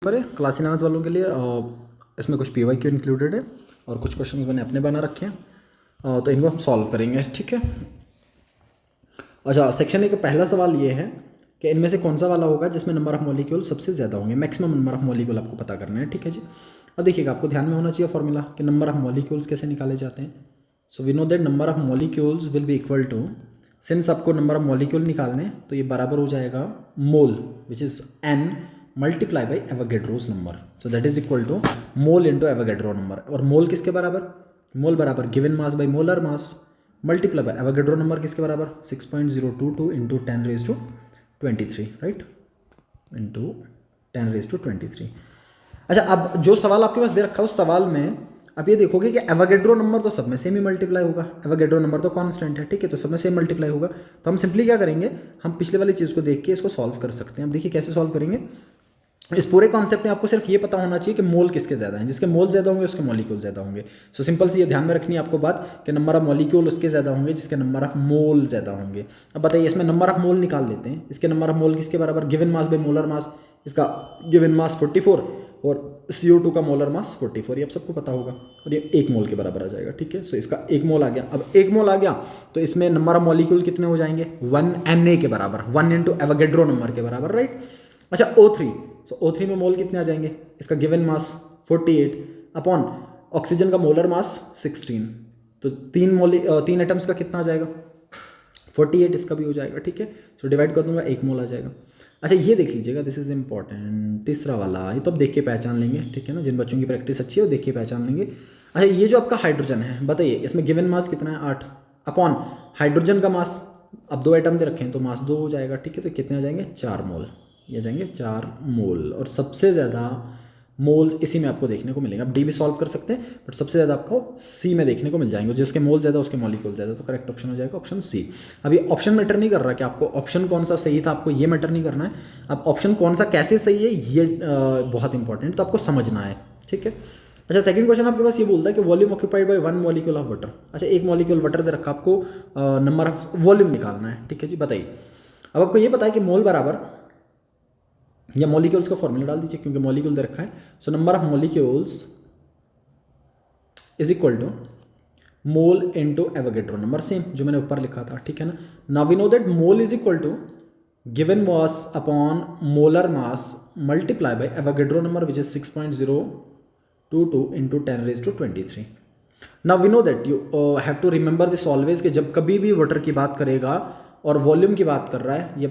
पर class 11th वालों के लिए इसमें कुछ PYQ इंक्लूडेड है और कुछ क्वेश्चंस मैंने अपने बना रखे हैं, तो इनको हम सॉल्व करेंगे। ठीक है। अच्छा, सेक्शन ए का पहला सवाल ये है कि इनमें से कौन सा वाला होगा जिसमें नंबर ऑफ मॉलिक्यूल सबसे ज़्यादा होंगे, मैक्सिमम नंबर ऑफ मॉलिक्यूल आपको पता करना है। ठीक है जी। अब देखिएगा, आपको ध्यान में होना चाहिए फॉर्मूला कि नंबर ऑफ मॉलिक्यूल्स कैसे निकाले जाते हैं। So we know that number of molecules will be equal to, since आपको नंबर ऑफ मॉलिक्यूल निकालने तो ये बराबर हो जाएगा mole which is n multiply by Avogadro's number. So that is equal to mole into Avogadro number. और mole किसके बराबर? मोल बराबर given mass by molar mass multiply by Avogadro number किसके बराबर? 6.022 इंटू 10⁻23, राइट, इंटू 10⁻23। अच्छा, अब जो सवाल आपके पास दे रखा है उस सवाल में आप ये देखोगे कि एवोगैड्रो नंबर तो सब में सेम ही मल्टीप्लाई होगा, एवोगैड्रो नंबर तो कांस्टेंट है। ठीक है, तो सब में सेम मल्टीप्लाई होगा। तो हम सिंपली क्या करेंगे, हम पिछले वाली चीज़ को देख के इसको सॉल्व कर सकते हैं। अब देखिए कैसे सॉल्व करेंगे। इस पूरे कॉन्सेप्ट में आपको सिर्फ ये पता होना चाहिए कि मोल किसके ज़्यादा हैं। जिसके मोल ज़्यादा होंगे उसके मॉलिक्यूल ज़्यादा होंगे। सो सिंपल सी ये ध्यान में रखनी है आपको बात कि नंबर ऑफ मॉलिक्यूल उसके ज़्यादा होंगे जिसके नंबर ऑफ मोल ज़्यादा होंगे। अब बताइए, इसमें नंबर ऑफ मोल निकाल लेते हैं। इसके नंबर ऑफ मोल किसके बराबर? गिवन मास बाई मोलर मास। इसका गिवन मास 44 और CO2 का मोलर मास 44, ये आप सबको पता होगा, और ये 1 मोल के बराबर आ जाएगा। ठीक है, सो इसका 1 मोल आ गया। अब 1 मोल आ गया तो इसमें नंबर ऑफ मॉलिक्यूल कितने हो जाएंगे? 1 Na के बराबर, 1 इंटू एवोगैड्रो नंबर के बराबर, राइट। अच्छा, O3, सो O3 में मोल कितने आ जाएंगे? इसका गिवन मास 48 अपॉन ऑक्सीजन का मोलर मास 16, तो 3 एटम्स का कितना आ जाएगा? 48, इसका भी हो जाएगा। ठीक है, सो डिवाइड कर दूंगा, 1 मोल आ जाएगा। अच्छा, ये देख लीजिएगा, दिस इज इंपॉर्टेंट, तीसरा वाला, ये तो आप देख के पहचान लेंगे। ठीक है ना, जिन बच्चों की प्रैक्टिस अच्छी है वो देख के पहचान लेंगे। अच्छा, ये जो आपका हाइड्रोजन है, बताइए इसमें गिवन मास कितना है? 8 अपॉन हाइड्रोजन का मास, अब 2 एटम दे रखे हैं तो मास 2 हो जाएगा। ठीक है, तो कितने आ जाएंगे? 4 मोल, ये जाएंगे 4 मोल। और सबसे ज़्यादा मोल इसी में आपको देखने को मिलेगा। आप डी भी सॉल्व कर सकते हैं बट सबसे ज़्यादा आपको सी में देखने को मिल जाएंगे। जिसके मोल ज़्यादा उसके मॉलिक्यूल ज़्यादा, तो करेक्ट ऑप्शन हो जाएगा ऑप्शन सी। अब ये ऑप्शन मैटर नहीं कर रहा कि आपको ऑप्शन कौन सा सही था, आपको ये मैटर नहीं करना है। अब ऑप्शन कौन सा कैसे सही है ये बहुत इंपॉर्टेंट, तो आपको समझना है। ठीक है। अच्छा, सेकंड क्वेश्चन आपके पास ये बोलता है कि volume occupied by 1 molecule of water. अच्छा, 1 मॉलिक्यूल वाटर दे रखा, आपको नंबर ऑफ वॉल्यूम निकालना है। ठीक है जी, बताइए। अब आपको ये पता है कि मोल बराबर, या मॉलिक्यूल्स का फॉर्मूला डाल दीजिए क्योंकि मॉलिक्यूल दे रखा है। So number of molecules is equal to mole into Avogadro number, same जो मैंने ऊपर लिखा था। ठीक है ना। Now we know that mole is equal to given mass upon molar mass multiply by Avogadro number which is 6.022 into 10⁻23। Now we know that you have to remember this always कि जब कभी भी वाटर की बात करेगा और volume की बात कर रहा है, ये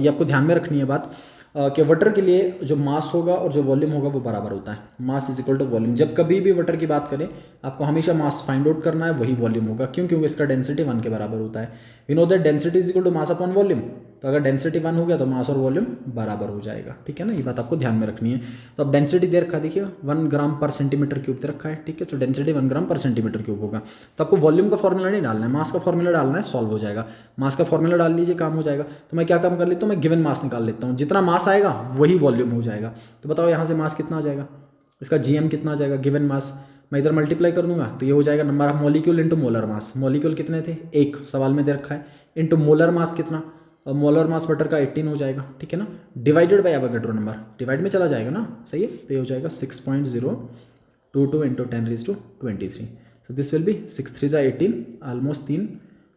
आपको ध्यान में रखनी है बात कि वाटर के लिए जो मास होगा और जो वॉल्यूम होगा वो बराबर होता है। Mass is equal to volume. जब कभी भी वाटर की बात करें आपको हमेशा मास फाइंड आउट करना है, वही वॉल्यूम होगा। क्यों? क्योंकि इसका डेंसिटी 1 के बराबर होता है। We know that density is equal to mass upon volume, तो अगर डेंसिटी 1 हो गया तो मास और वॉल्यूम बराबर हो जाएगा। ठीक है ना, ये बात आपको ध्यान में रखनी है। तो अब डेंसिटी दे रखा है, देखिए 1 ग्राम पर सेंटीमीटर क्यूब दे रखा है। ठीक है, तो डेंसिटी 1 ग्राम पर सेंटीमीटर क्यूब होगा। तो आपको वॉल्यूम का फॉर्मूला नहीं डालना है, मास का फॉर्मूला डालना है, सॉल्व हो जाएगा। मास का फॉर्मूला डाल लीजिए, काम हो जाएगा। तो मैं क्या काम कर लेता हूँ, मैं गिवन मास निकाल लेता हूँ। जितना मास आएगा वही वॉल्यूम हो जाएगा। तो बताओ यहाँ से मास कितना आ जाएगा, इसका GM कितना आ जाएगा, गिवन मास मैं इधर मल्टीप्लाई कर दूंगा तो ये हो जाएगा number of molecule into molar mass. Molecule कितने थे? 1 सवाल में दे रखा है, इंटू मोलर मास कितना, और मोलर मास वाटर का 18 हो जाएगा। ठीक है ना, divided by Avogadro number, divide में चला जाएगा ना, सही है। तो ये हो जाएगा 6.022 इंटू 10⁻23। तो this will B 6 3 18, almost 3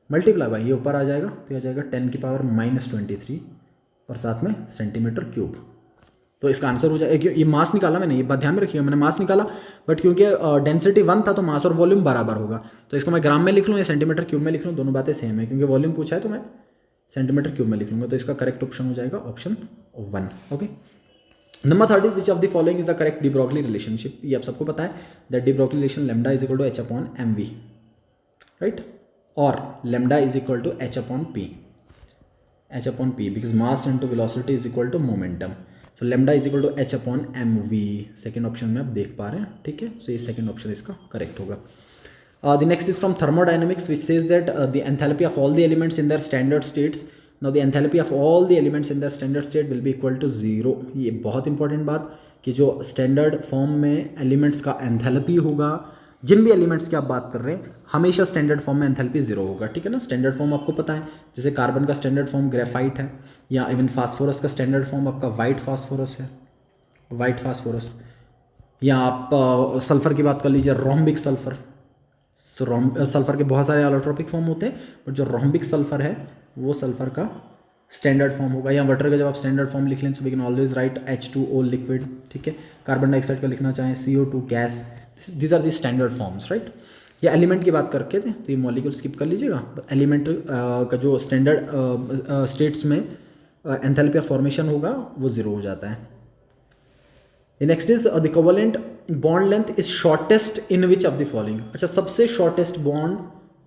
multiply by ये ऊपर आ जाएगा तो ये आ जाएगा 10⁻23 और साथ में सेंटीमीटर क्यूब। तो इसका आंसर हो जाएगा, ये मास निकाला मैंने, ये बात ध्यान में रखिएगा, मैंने मास निकाला बट क्योंकि डेंसिटी 1 था तो मास और वॉल्यूम बराबर होगा। तो इसको मैं ग्राम में लिख लूँ या सेंटीमीटर क्यूब में लिख लूँ, दोनों बातें सेम है। क्योंकि वॉल्यूम पूछा है तो मैं सेंटीमीटर क्यूब में लिख लूँगा। तो इसका करेक्ट ऑप्शन हो जाएगा option 1। Okay. Number 3 is which of the following is the correct de Broglie relationship. ये आप सबको पता है that de Broglie relation lambda is equal to H upon mv, right, और lambda is equal to H upon p because mass into velocity is equal to momentum. So lambda is equal to H upon mv, second option में आप देख पा रहे हैं। ठीक है, सो ये सेकेंड ऑप्शन इसका करेक्ट होगा। The next is from thermodynamics which says that the enthalpy of all the elements in their standard states, now the enthalpy of all the elements in their standard state will be equal to 0। ये बहुत important बात कि जो standard form में elements का enthalpy होगा, जिन भी elements की आप बात कर रहे हैं हमेशा स्टैंडर्ड फॉर्म में एंथैल्पी 0 होगा। ठीक है ना, स्टैंडर्ड फॉर्म आपको पता है, जैसे कार्बन का स्टैंडर्ड फॉर्म ग्रेफाइट है, या इवन फास्फोरस का स्टैंडर्ड फॉर्म आपका वाइट फास्फोरस है। White phosphorus. या आप सल्फर की बात कर लीजिए, रोम्बिक सल्फर। सल्फर के बहुत सारे एलोट्रोपिक फॉर्म होते हैं, बट जो रोम्बिक सल्फर है वो सल्फर का स्टैंडर्ड फॉर्म होगा। या वाटर का जब आप स्टैंडर्ड फॉर्म लिख लें तो we can always write H2O liquid, ठीक है। कार्बन डाइऑक्साइड का लिखना चाहें CO2 gas, these are the standard forms, right. या एलिमेंट की बात करके थे तो ये मॉलिक्यूल स्किप कर लीजिएगा। एलिमेंट का जो स्टैंडर्ड स्टेट्स में एंथैल्पी ऑफ फॉर्मेशन होगा वो जीरो हो जाता है। Next is the covalent bond length is shortest in which of the following. अच्छा, सबसे शॉर्टेस्ट बॉन्ड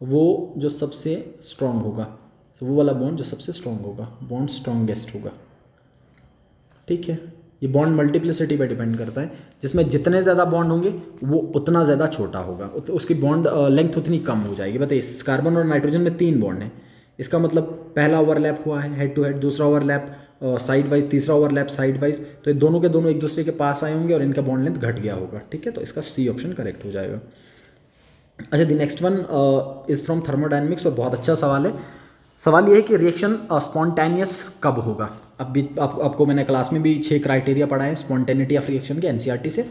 वो जो सबसे स्ट्रॉन्ग होगा, तो वो वाला बॉन्ड जो सबसे स्ट्रॉन्ग होगा, बॉन्ड स्ट्रॉन्गेस्ट होगा, ठीक है। ये बॉन्ड मल्टीप्लिसिटी पे डिपेंड करता है, जिसमें जितने ज़्यादा बॉन्ड होंगे वो उतना ज़्यादा छोटा होगा, उसकी बॉन्ड लेंथ उतनी कम हो जाएगी। बताइए, कार्बन और नाइट्रोजन में 3 बॉन्ड हैं, इसका मतलब पहला ओवरलैप हुआ है हेड टू हेड, दूसरा ओवरलैप साइड वाइज, तीसरा ओवरलैप साइड वाइज, तो ये दोनों के दोनों एक दूसरे के पास आए होंगे और इनका बॉन्ड लेंथ घट गया होगा, ठीक है। तो इसका सी ऑप्शन करेक्ट हो जाएगा। अच्छा, the next one is from thermodynamics और बहुत अच्छा सवाल है। सवाल ये है कि रिएक्शन स्पॉन्टेनियस कब होगा। अब भी आपको मैंने क्लास में भी 6 क्राइटेरिया पढ़ा है स्पॉन्टेनिटी ऑफ रिएक्शन के एनसीईआरटी से।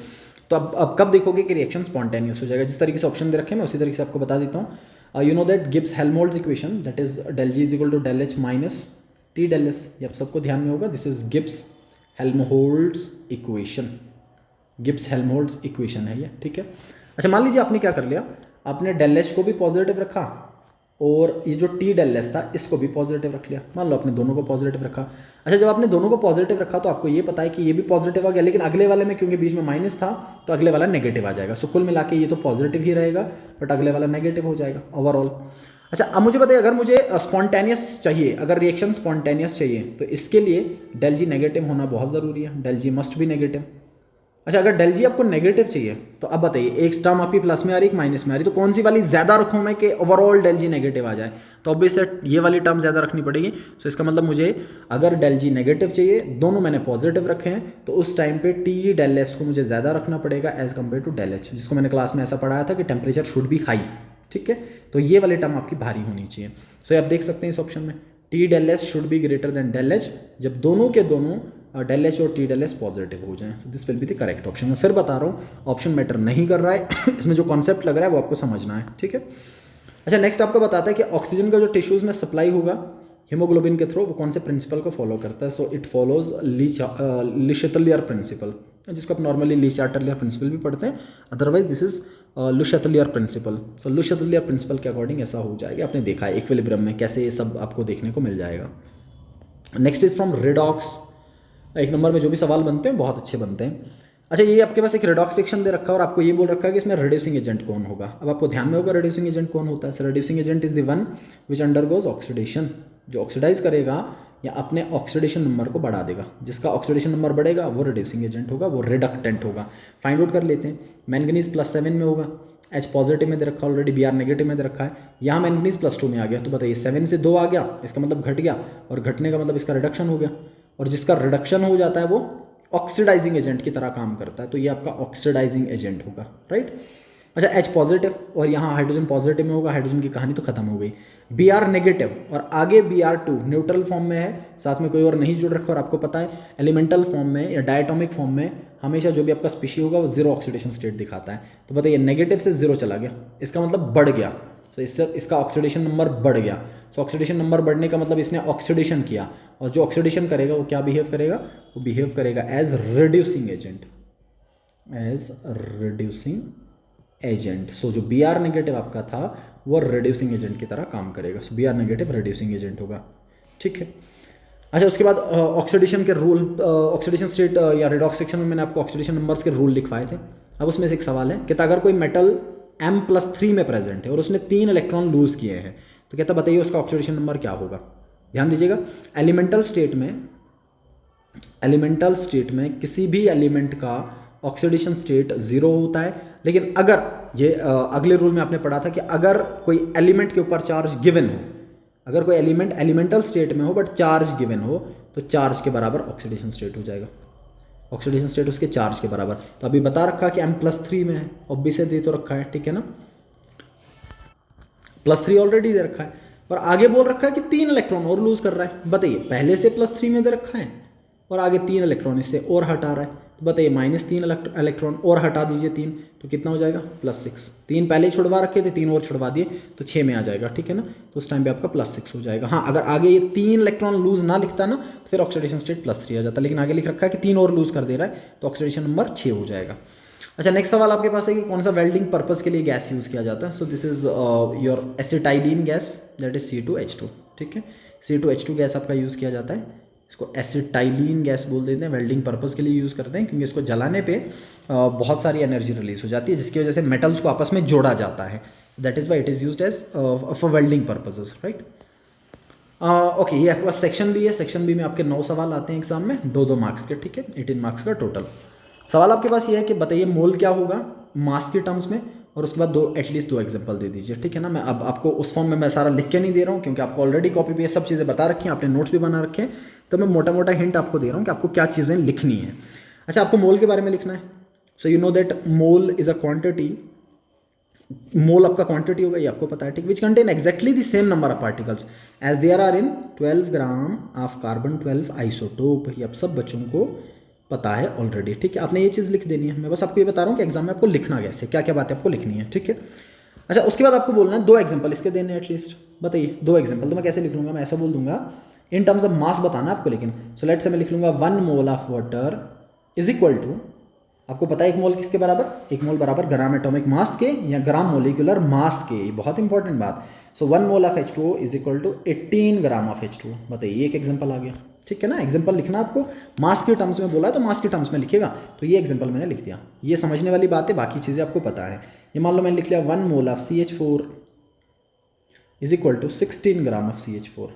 तो अब कब देखोगे कि रिएक्शन स्पॉन्टेनियस हो जाएगा। जिस तरीके से ऑप्शन दे रखे मैं उसी तरीके से आपको बता देता हूँ। You know that Gibbs Helmholtz equation, that is del G is equal to del H minus T del S। ये आप सबको ध्यान में होगा, this is Gibbs Helmholtz equation. Gibbs Helmholtz equation है ये, ठीक है। अच्छा, मान लीजिए आपने क्या कर लिया, आपने del H को भी पॉजिटिव रखा और ये जो T del S था इसको भी पॉजिटिव रख लिया। मान लो आपने दोनों को पॉजिटिव रखा। अच्छा, जब आपने दोनों को पॉजिटिव रखा तो आपको ये पता है कि ये भी पॉजिटिव आ गया, लेकिन अगले वाले में क्योंकि बीच में माइनस था तो अगले वाला नेगेटिव आ जाएगा। सो कुल मिला के ये तो पॉजिटिव ही रहेगा, बट अगले वाला नेगेटिव हो जाएगा ओवरऑल। अच्छा, अब मुझे बताइए, अगर मुझे स्पॉन्टेनियस चाहिए, अगर रिएक्शन स्पॉन्टेनियस चाहिए तो इसके लिए del G नेगेटिव होना बहुत ज़रूरी है, del G मस्ट भी नेगेटिव। अच्छा, अगर del G आपको नेगेटिव चाहिए तो अब बताइए, एक टर्म आपकी प्लस में आ रही है, एक माइनस में आ रही है, तो कौन सी वाली ज़्यादा रखूँ मैं कि ओवरऑल del G नेगेटिव आ जाए। तो ऑब्वियसली ये वाली टर्म ज़्यादा रखनी पड़ेगी। तो इसका मतलब मुझे अगर del G नेगेटिव चाहिए, दोनों मैंने पॉजिटिव रखे हैं, तो उस टाइम पे T del S को मुझे ज़्यादा रखना पड़ेगा as compare to del H, जिसको मैंने क्लास में ऐसा पढ़ाया था कि टेम्परेचर शुड बी हाई, ठीक है। तो ये वाली टर्म आपकी भारी होनी चाहिए। सो आप देख सकते हैं इस ऑप्शन में T del S should be greater than del H, जब दोनों के दोनों del H और T del S पॉजिटिव हो जाएं। सो this will be the correct option. मैं फिर बता रहा हूँ, ऑप्शन मैटर नहीं कर रहा है इसमें जो कॉन्सेप्ट लग रहा है वो आपको समझना है, ठीक है। अच्छा, नेक्स्ट आपको बताता है कि ऑक्सीजन का जो टिश्यूज़ में सप्लाई होगा हीमोग्लोबिन के थ्रू, वो कौन से प्रिंसिपल को फॉलो करता है। So it follows Le Chatelier principle, जिसको आप नॉर्मली ली चाटलियर प्रिंसिपल भी पढ़ते हैं, otherwise this is Le Chatelier principle. So Le Chatelier principle के अकॉर्डिंग ऐसा हो जाएगा। आपने देखा है इक्विलिब्रियम में कैसे ये सब आपको देखने को मिल जाएगा। Next is from redox. एक नंबर में जो भी सवाल बनते हैं बहुत अच्छे बनते हैं। अच्छा, ये आपके पास एक रेडॉक्स रिएक्शन दे रखा है और आपको ये बोल रखा है कि इसमें रिड्यूसिंग एजेंट कौन होगा। अब आपको ध्यान में होगा रिड्यूसिंग एजेंट कौन होता है। So reducing agent is the one which undergoes oxidation, जो ऑक्सीडाइज करेगा या अपने ऑक्सीडेशन नंबर को बढ़ा देगा। जिसका ऑक्सीडेशन नंबर बढ़ेगा वो रिड्यूसिंग एजेंट होगा, वो रिडक्टेंट होगा। फाइंड आउट कर लेते हैं। मैंगनीज +7 में होगा, H पॉजिटिव में दे रखा है ऑलरेडी, Br नेगेटिव में दे रखा है। यहाँ मैंगनीज +2 में आ गया, तो बताइए 7 से 2 आ गया, इसका मतलब घट गया, और घटने का मतलब इसका रिडक्शन हो गया, और जिसका रिडक्शन हो जाता है वो ऑक्सीडाइजिंग एजेंट की तरह काम करता है। तो ये आपका ऑक्सीडाइजिंग एजेंट होगा, राइट। अच्छा, H पॉजिटिव और यहाँ हाइड्रोजन पॉजिटिव में होगा, हाइड्रोजन की कहानी तो खत्म हो गई। Br नेगेटिव और आगे Br2 न्यूट्रल फॉर्म में है, साथ में कोई और नहीं जुड़ रखा, और आपको पता है एलिमेंटल फॉर्म में या डायटोमिक फॉर्म में हमेशा जो भी आपका स्पीशी होगा वो जीरो ऑक्सीडेशन स्टेट दिखाता है। तो बताइए नेगेटिव से जीरो चला गया, इसका मतलब बढ़ गया, तो इससे इसका ऑक्सीडेशन नंबर बढ़ गया। सो ऑक्सीडेशन नंबर बढ़ने का मतलब इसने ऑक्सीडेशन किया, और जो ऑक्सीडेशन करेगा वो क्या बिहेव करेगा, वो बिहेव करेगा as reducing agent, as reducing agent. So जो Br नेगेटिव आपका था वो रिड्यूसिंग एजेंट की तरह काम करेगा। सो Br नेगेटिव रिड्यूसिंग एजेंट होगा, ठीक है। अच्छा, उसके बाद ऑक्सीडेशन के रूल, ऑक्सीडेशन स्टेट या रेडॉक्स सेक्शन में मैंने आपको ऑक्सीडेशन नंबर्स के रूल लिखवाए थे। अब उसमें से एक सवाल है कि अगर कोई मेटल M+3 में प्रेजेंट है और उसने 3 इलेक्ट्रॉन लूज किए हैं, तो कहता बताइए उसका ऑक्सीडेशन नंबर क्या होगा। ध्यान दीजिएगा, एलिमेंटल स्टेट में किसी भी एलिमेंट का ऑक्सीडेशन स्टेट 0 होता है, लेकिन अगर ये अगले रूल में आपने पढ़ा था कि अगर कोई एलिमेंट के ऊपर चार्ज गिवन हो, अगर कोई एलिमेंट एलिमेंटल स्टेट में हो बट चार्ज गिवन हो, तो चार्ज के बराबर ऑक्सीडेशन स्टेट हो जाएगा। ऑक्सीडेशन स्टेट उसके चार्ज के बराबर। तो अभी बता रखा कि M+3 में है, ऑब्वियसली दे तो रखा है, ठीक है ना, +3 ऑलरेडी दे रखा है, और आगे बोल रखा है कि 3 इलेक्ट्रॉन और लूज कर रहा है। बताइए, पहले से +3 में दे रखा है और आगे 3 इलेक्ट्रॉन इससे और हटा रहा है, तो बताइए -3 इलेक्ट्रॉन और हटा दीजिए 3, तो कितना हो जाएगा +6। 3 पहले ही छुड़वा रखे थे, 3 और छुड़वा दिए तो 6 में आ जाएगा, ठीक है ना। तो उस टाइम पे आपका +6 हो जाएगा। हाँ, अगर आगे ये 3 इलेक्ट्रॉन लूज ना लिखता ना तो फिर ऑक्सीडेशन स्टेट +3 आ जाता, लेकिन आगे लिख रखा है कि 3 और लूज कर दे रहा है तो ऑक्सीडेशन नंबर 6 हो जाएगा। अच्छा, नेक्स्ट सवाल आपके पास है कि कौन सा वेल्डिंग पर्पस के लिए गैस यूज़ किया जाता है। So this is your acetylene gas, that is C2H2, ठीक है। C2H2 गैस आपका यूज़ किया जाता है, इसको एसिटाइलिन गैस बोल देते हैं, वेल्डिंग पर्पस के लिए यूज़ करते हैं क्योंकि इसको जलाने पे बहुत सारी एनर्जी रिलीज हो जाती है जिसकी वजह से मेटल्स को आपस में जोड़ा जाता है। That is why it is used as for welding purposes, right. Okay, ये आपके पास सेक्शन बी है। सेक्शन बी में आपके 9 सवाल आते हैं एग्जाम में, 2-2 मार्क्स के, ठीक है, 18 मार्क्स का टोटल। सवाल आपके पास ये है कि बताइए मोल क्या होगा मास के टर्म्स में, और उसके बाद एटलीस्ट 2 एग्जांपल दे दीजिए, ठीक है ना। मैं अब आपको उस फॉर्म में मैं सारा लिख के नहीं दे रहा हूँ क्योंकि आपको ऑलरेडी कॉपी पे ये सब चीज़ें बता रखी हैं, आपने नोट्स भी बना रखे हैं, तो मैं मोटा मोटा हिंट आपको दे रहा हूँ कि आपको क्या चीज़ें लिखनी है। अच्छा, आपको मोल के बारे में लिखना है। So you know that mole is a quantity, mole आपका क्वांटिटी होगा, ये आपको पता है, ठीक, which contain exactly the same number of particles as there are in 12 gram of carbon 12 isotope. ये आप सब बच्चों को पता है ऑलरेडी, ठीक है। आपने ये चीज़ लिख देनी है, मैं बस आपको ये बता रहा हूँ कि एग्जाम में आपको लिखना कैसे, क्या क्या बातें आपको लिखनी है, ठीक है। अच्छा, उसके बाद आपको बोलना है 2 एग्जाम्पल इसके देने एटलीस्ट। बताइए 2 एग्जाम्पल, तो मैं कैसे लिख लूँगा, मैं ऐसा बोल दूंगा इन टर्म्स ऑफ मास बताना आपको, लेकिन सो लेट से मैं लिख लूँगा 1 mole of water is equal to, आपको पता है 1 मोल किसके बराबर, 1 मोल बराबर ग्राम एटॉमिक मास के या ग्राम मोलिकुलर मास के, ये बहुत इंपॉर्टेंट बात। So 1 mole of H2O is equal to 18 gram of H2O। बताइए, एक एग्जांपल आ गया, ठीक है ना। एग्जांपल लिखना आपको, मास के टर्म्स में बोला है तो मास के टर्म्स में लिखेगा, तो ये एग्जांपल मैंने लिख दिया। ये समझने वाली बात है, बाकी चीज़ें आपको पता है। ये मान लो मैंने लिख लिया 1 mole of CH4 is equal to 16 gram of CH4।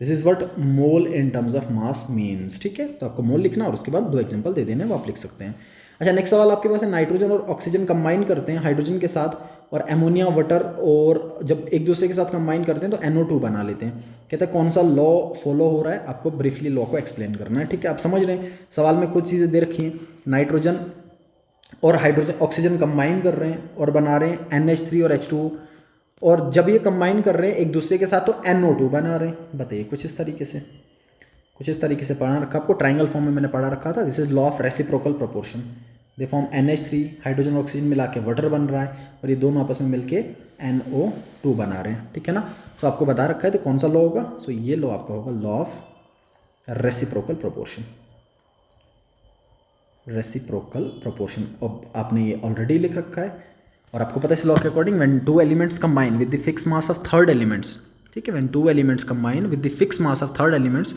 This is what mole in terms of mass means, ठीक है। तो आपको मोल लिखना और उसके बाद 2 एग्जांपल दे देने, वो आप लिख सकते हैं। अच्छा, नेक्स्ट सवाल आपके पास है, नाइट्रोजन और ऑक्सीजन कंबाइन करते हैं हाइड्रोजन के साथ, और एमोनिया वाटर, और जब एक दूसरे के साथ कंबाइन करते हैं तो NO2 बना लेते हैं। कहते हैं कौन सा लॉ फॉलो हो रहा है, आपको ब्रीफली लॉ को एक्सप्लेन करना है, ठीक है। आप समझ रहे हैं, सवाल में कुछ चीज़ें दे रखी हैं, नाइट्रोजन और हाइड्रोजन ऑक्सीजन कंबाइन कर रहे हैं और बना रहे हैं NH3 और H2O, और जब ये कंबाइन कर रहे हैं एक दूसरे के साथ तो NO2 बना रहे हैं। बताइए, कुछ इस तरीके से पढ़ा रखा आपको, ट्राइंगल फॉर्म में मैंने पढ़ा रखा था। This is law of reciprocal proportion, they form NH3, hydrogen oxygen मिला के वाटर बन रहा है और ये दोनों आपस में मिलके NO2 बना रहे हैं, ठीक है ना। तो आपको बता रखा है तो कौन सा लॉ होगा, सो ये लॉ आपका होगा law of reciprocal proportion. Reciprocal proportion, अब आपने ये ऑलरेडी लिख रखा है और आपको पता है इस लॉ के according when 2 elements combine with the fix mass of third elements, ठीक है, when 2 elements combine with the fix mass of third elements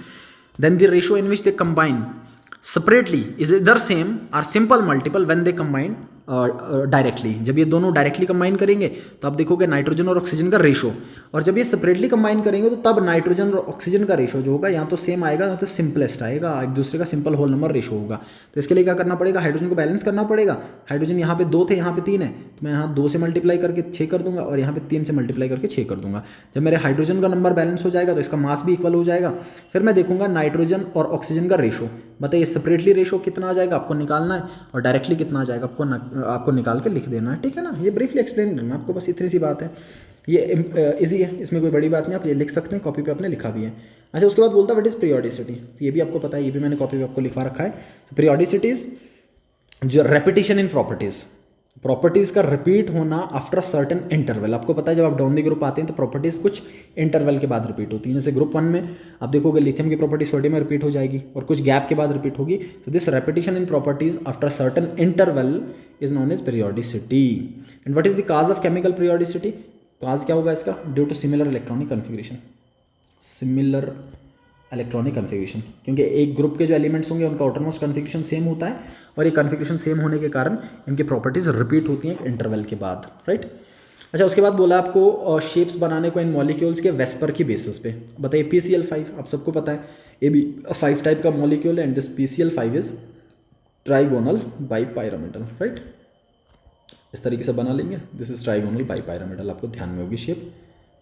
then the ratio in which they combine separately is either same or simple multiple when they combine directly. जब ये दोनों directly combine करेंगे तो आप देखोगे nitrogen और oxygen का ratio, और जब ये सेपरेटली कंबाइन करेंगे तो तब नाइट्रोजन और ऑक्सीजन का रेशो जो होगा या तो सेम आएगा या तो सिंपलेस्ट आएगा, एक दूसरे का सिंपल होल नंबर रेशो होगा। तो इसके लिए क्या करना पड़ेगा, हाइड्रोजन को बैलेंस करना पड़ेगा। हाइड्रोजन यहाँ पे 2 थे, यहाँ पे 3 है, तो मैं यहाँ 2 से मल्टीप्लाई करके 6 कर दूंगा और यहाँ पे 3 से मल्टीप्लाई करके 6 कर दूंगा। जब मेरे हाइड्रोजन का नंबर बैलेंस हो जाएगा तो इसका मास भी इक्वल हो जाएगा। फिर मैं देखूंगा नाइट्रोजन और ऑक्सीजन का रेशो, बताइए सेपरेटली रेशो कितना आ जाएगा आपको निकालना है, और डायरेक्टली कितना आ जाएगा आपको निकाल के लिख देना है, ठीक है ना। ये ब्रीफली एक्सप्लेन करना आपको, बस इतनी सी बात है, ये इजी है, इसमें कोई बड़ी बात नहीं, आप ये लिख सकते हैं, कॉपी पे आपने लिखा भी है। अच्छा, उसके बाद बोलता है व्हाट इज पीरियोडिसिटी, ये भी आपको पता है, ये भी मैंने कॉपी पे आपको लिखवा रखा है। तो पीरियोडिसिटी इज जो रेपिटेशन इन प्रॉपर्टीज़ का रिपीट होना आफ्टर सर्टेन इंटरवल। आपको पता है जब आप डाउन द ग्रुप आते हैं तो प्रॉपर्टीज़ कुछ इंटरवल के बाद रिपीट होती हैं। जैसे ग्रुप 1 में आप देखोगे लिथियम की प्रॉपर्टी सोडियम में रिपीट हो जाएगी और कुछ गैप के बाद रिपीट होगी। तो this repetition in properties after certain interval is known as periodicity. And what is the cause of chemical periodicity, cause क्या होगा इसका, due to similar electronic configuration, similar electronic configuration, क्योंकि एक ग्रुप के जो एलिमेंट्स होंगे उनका ऑटोनोमस कन्फिग्रेशन सेम होता है और ये कन्फिग्रेशन सेम होने के कारण इनकी प्रॉपर्टीज रिपीट होती हैं इंटरवल के बाद, राइट। अच्छा, उसके बाद बोला आपको शेप्स बनाने को इन मॉलिक्यूल्स के वेस्पर की बेसिस पे। बताइए PCl5 आप सबको पता है, ये भी 5 टाइप का मॉलिक्यूल है and this PCl5 is trigonal bipyramidal, right. इस तरीके से बना लेंगे, दिस इज ट्राइगोनल बाइपायरामिडल, आपको ध्यान में होगी शेप,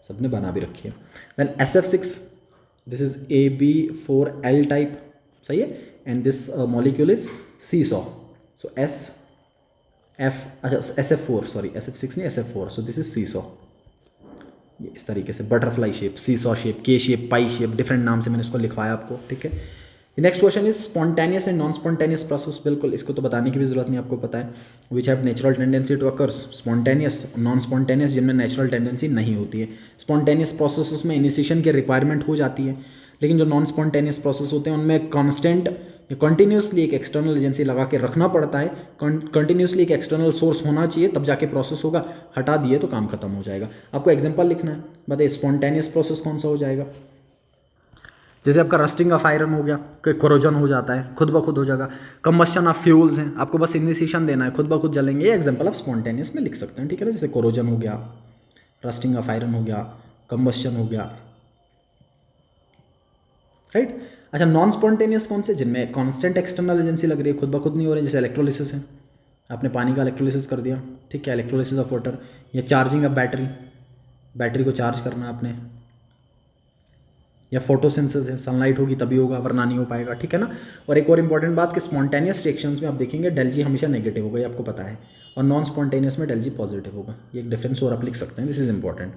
सबने बना भी रखी है। Then SF6 this is AB4L type, सही है, and this molecule is seesaw, so SF4 sorry SF6 नहीं SF4, so this is seesaw. ये इस तरीके से बटरफ्लाई शेप, सीसॉ शेप, के शेप, पाई शेप, डिफरेंट नाम से मैंने इसको लिखवाया आपको, ठीक है। Next question is spontaneous and non spontaneous process. बिल्कुल, इसको तो बताने की भी जरूरत नहीं, आपको पता है। Which have natural tendency to occurs, spontaneous, non spontaneous, जिनमें नेचुरल टेंडेंसी नहीं होती है। स्पॉन्टेनियस प्रोसेस में इनिशिएशन की रिक्वायरमेंट हो जाती है, लेकिन जो नॉन स्पॉन्टेनियस प्रोसेस होते हैं उनमें कॉन्स्टेंट कंटिन्यूसली एक एक्सटर्नल एजेंसी लगा के रखना पड़ता है, कंटिन्यूसली एक एक्सटर्नल सोर्स होना चाहिए, तब जाके प्रोसेस होगा। हटा दिए तो काम खत्म हो जाएगा। आपको एग्जांपल लिखना है, बताइए स्पॉन्टेनियस प्रोसेस कौन सा हो जाएगा। जैसे आपका रस्टिंग ऑफ आयरन हो गया, कि कोरोजन हो जाता है, खुद ब खुद हो जाएगा। कंबस्शन ऑफ फ्यूल्स हैं, आपको बस इनिशिएशन देना है, खुद ब खुद जलेंगे। ये एग्जांपल आप स्पॉन्टेनियस में लिख सकते हैं, ठीक है ना। जैसे कोरोजन हो गया, रस्टिंग ऑफ आयरन हो गया, कंबस्शन हो गया, राइट। अच्छा, नॉन स्पॉन्टेनियस कौन से, जिनमें कांस्टेंट एक्सटर्नल एजेंसी लग रही है, खुद ब खुद नहीं हो रही, जैसे इलेक्ट्रोलिसिस है, आपने पानी का इलेक्ट्रोलिसिस कर दिया, ठीक है, इलेक्ट्रोलिसिस ऑफ वाटर। या चार्जिंग ऑफ बैटरी, बैटरी को चार्ज करना आपने। या फोटोसिंथेसिस है, सनलाइट होगी तभी होगा, वरना नहीं हो पाएगा, ठीक है ना। और एक और इंपॉर्टेंट बात कि स्पॉन्टेनियस रिएक्शंस में आप देखेंगे डेल जी हमेशा नेगेटिव होगा, ये आपको पता है, और नॉन स्पॉन्टेनियस में डेल जी पॉजिटिव होगा। ये एक डिफरेंस और आप लिख सकते हैं, दिस इज इंपॉर्टेंट।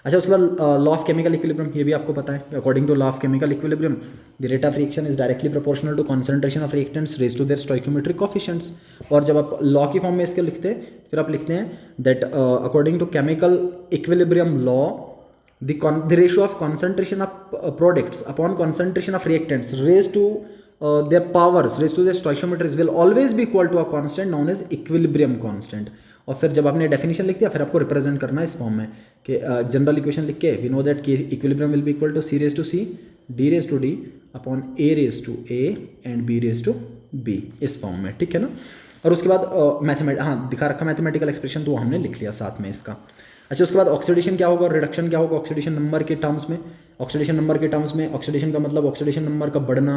अच्छा, उसके बाद लॉ ऑफ केमिकल इक्विलिब्रियम, ये भी आपको पता है। According to law of chemical equilibrium, the rate of reaction is directly proportional to concentration of reactants raise to their stoichiometric coefficients. और जब आप लॉ की फॉर्म में इसके लिखते हैं, फिर आप लिखते हैं that according to chemical equilibrium law, the ratio of concentration of products upon concentration of reactants raised to their powers, raised to their stoichiometries will always be equal to a constant known as equilibrium constant। और फिर जब आपने definition लिख दिया, फिर आपको represent करना है इस फॉर्म में कि जनरल इक्वेशन लिख के, वी नो दैट कि equilibrium will be equal to C raise to C, D raise to D upon A raise to A and B raise to B, इस फॉर्म में, ठीक है ना। और उसके बाद दिखा रखा मैथमेटिकल एक्सप्रेशन, तो हमने लिख लिया साथ में इसका। अच्छा, उसके बाद ऑक्सीडेशन क्या होगा और रिडक्शन क्या होगा ऑक्सीडेशन नंबर के टर्म्स में। ऑक्सीडेशन नंबर के टर्म्स में ऑक्सीडेशन का मतलब ऑक्सीडेशन नंबर का बढ़ना,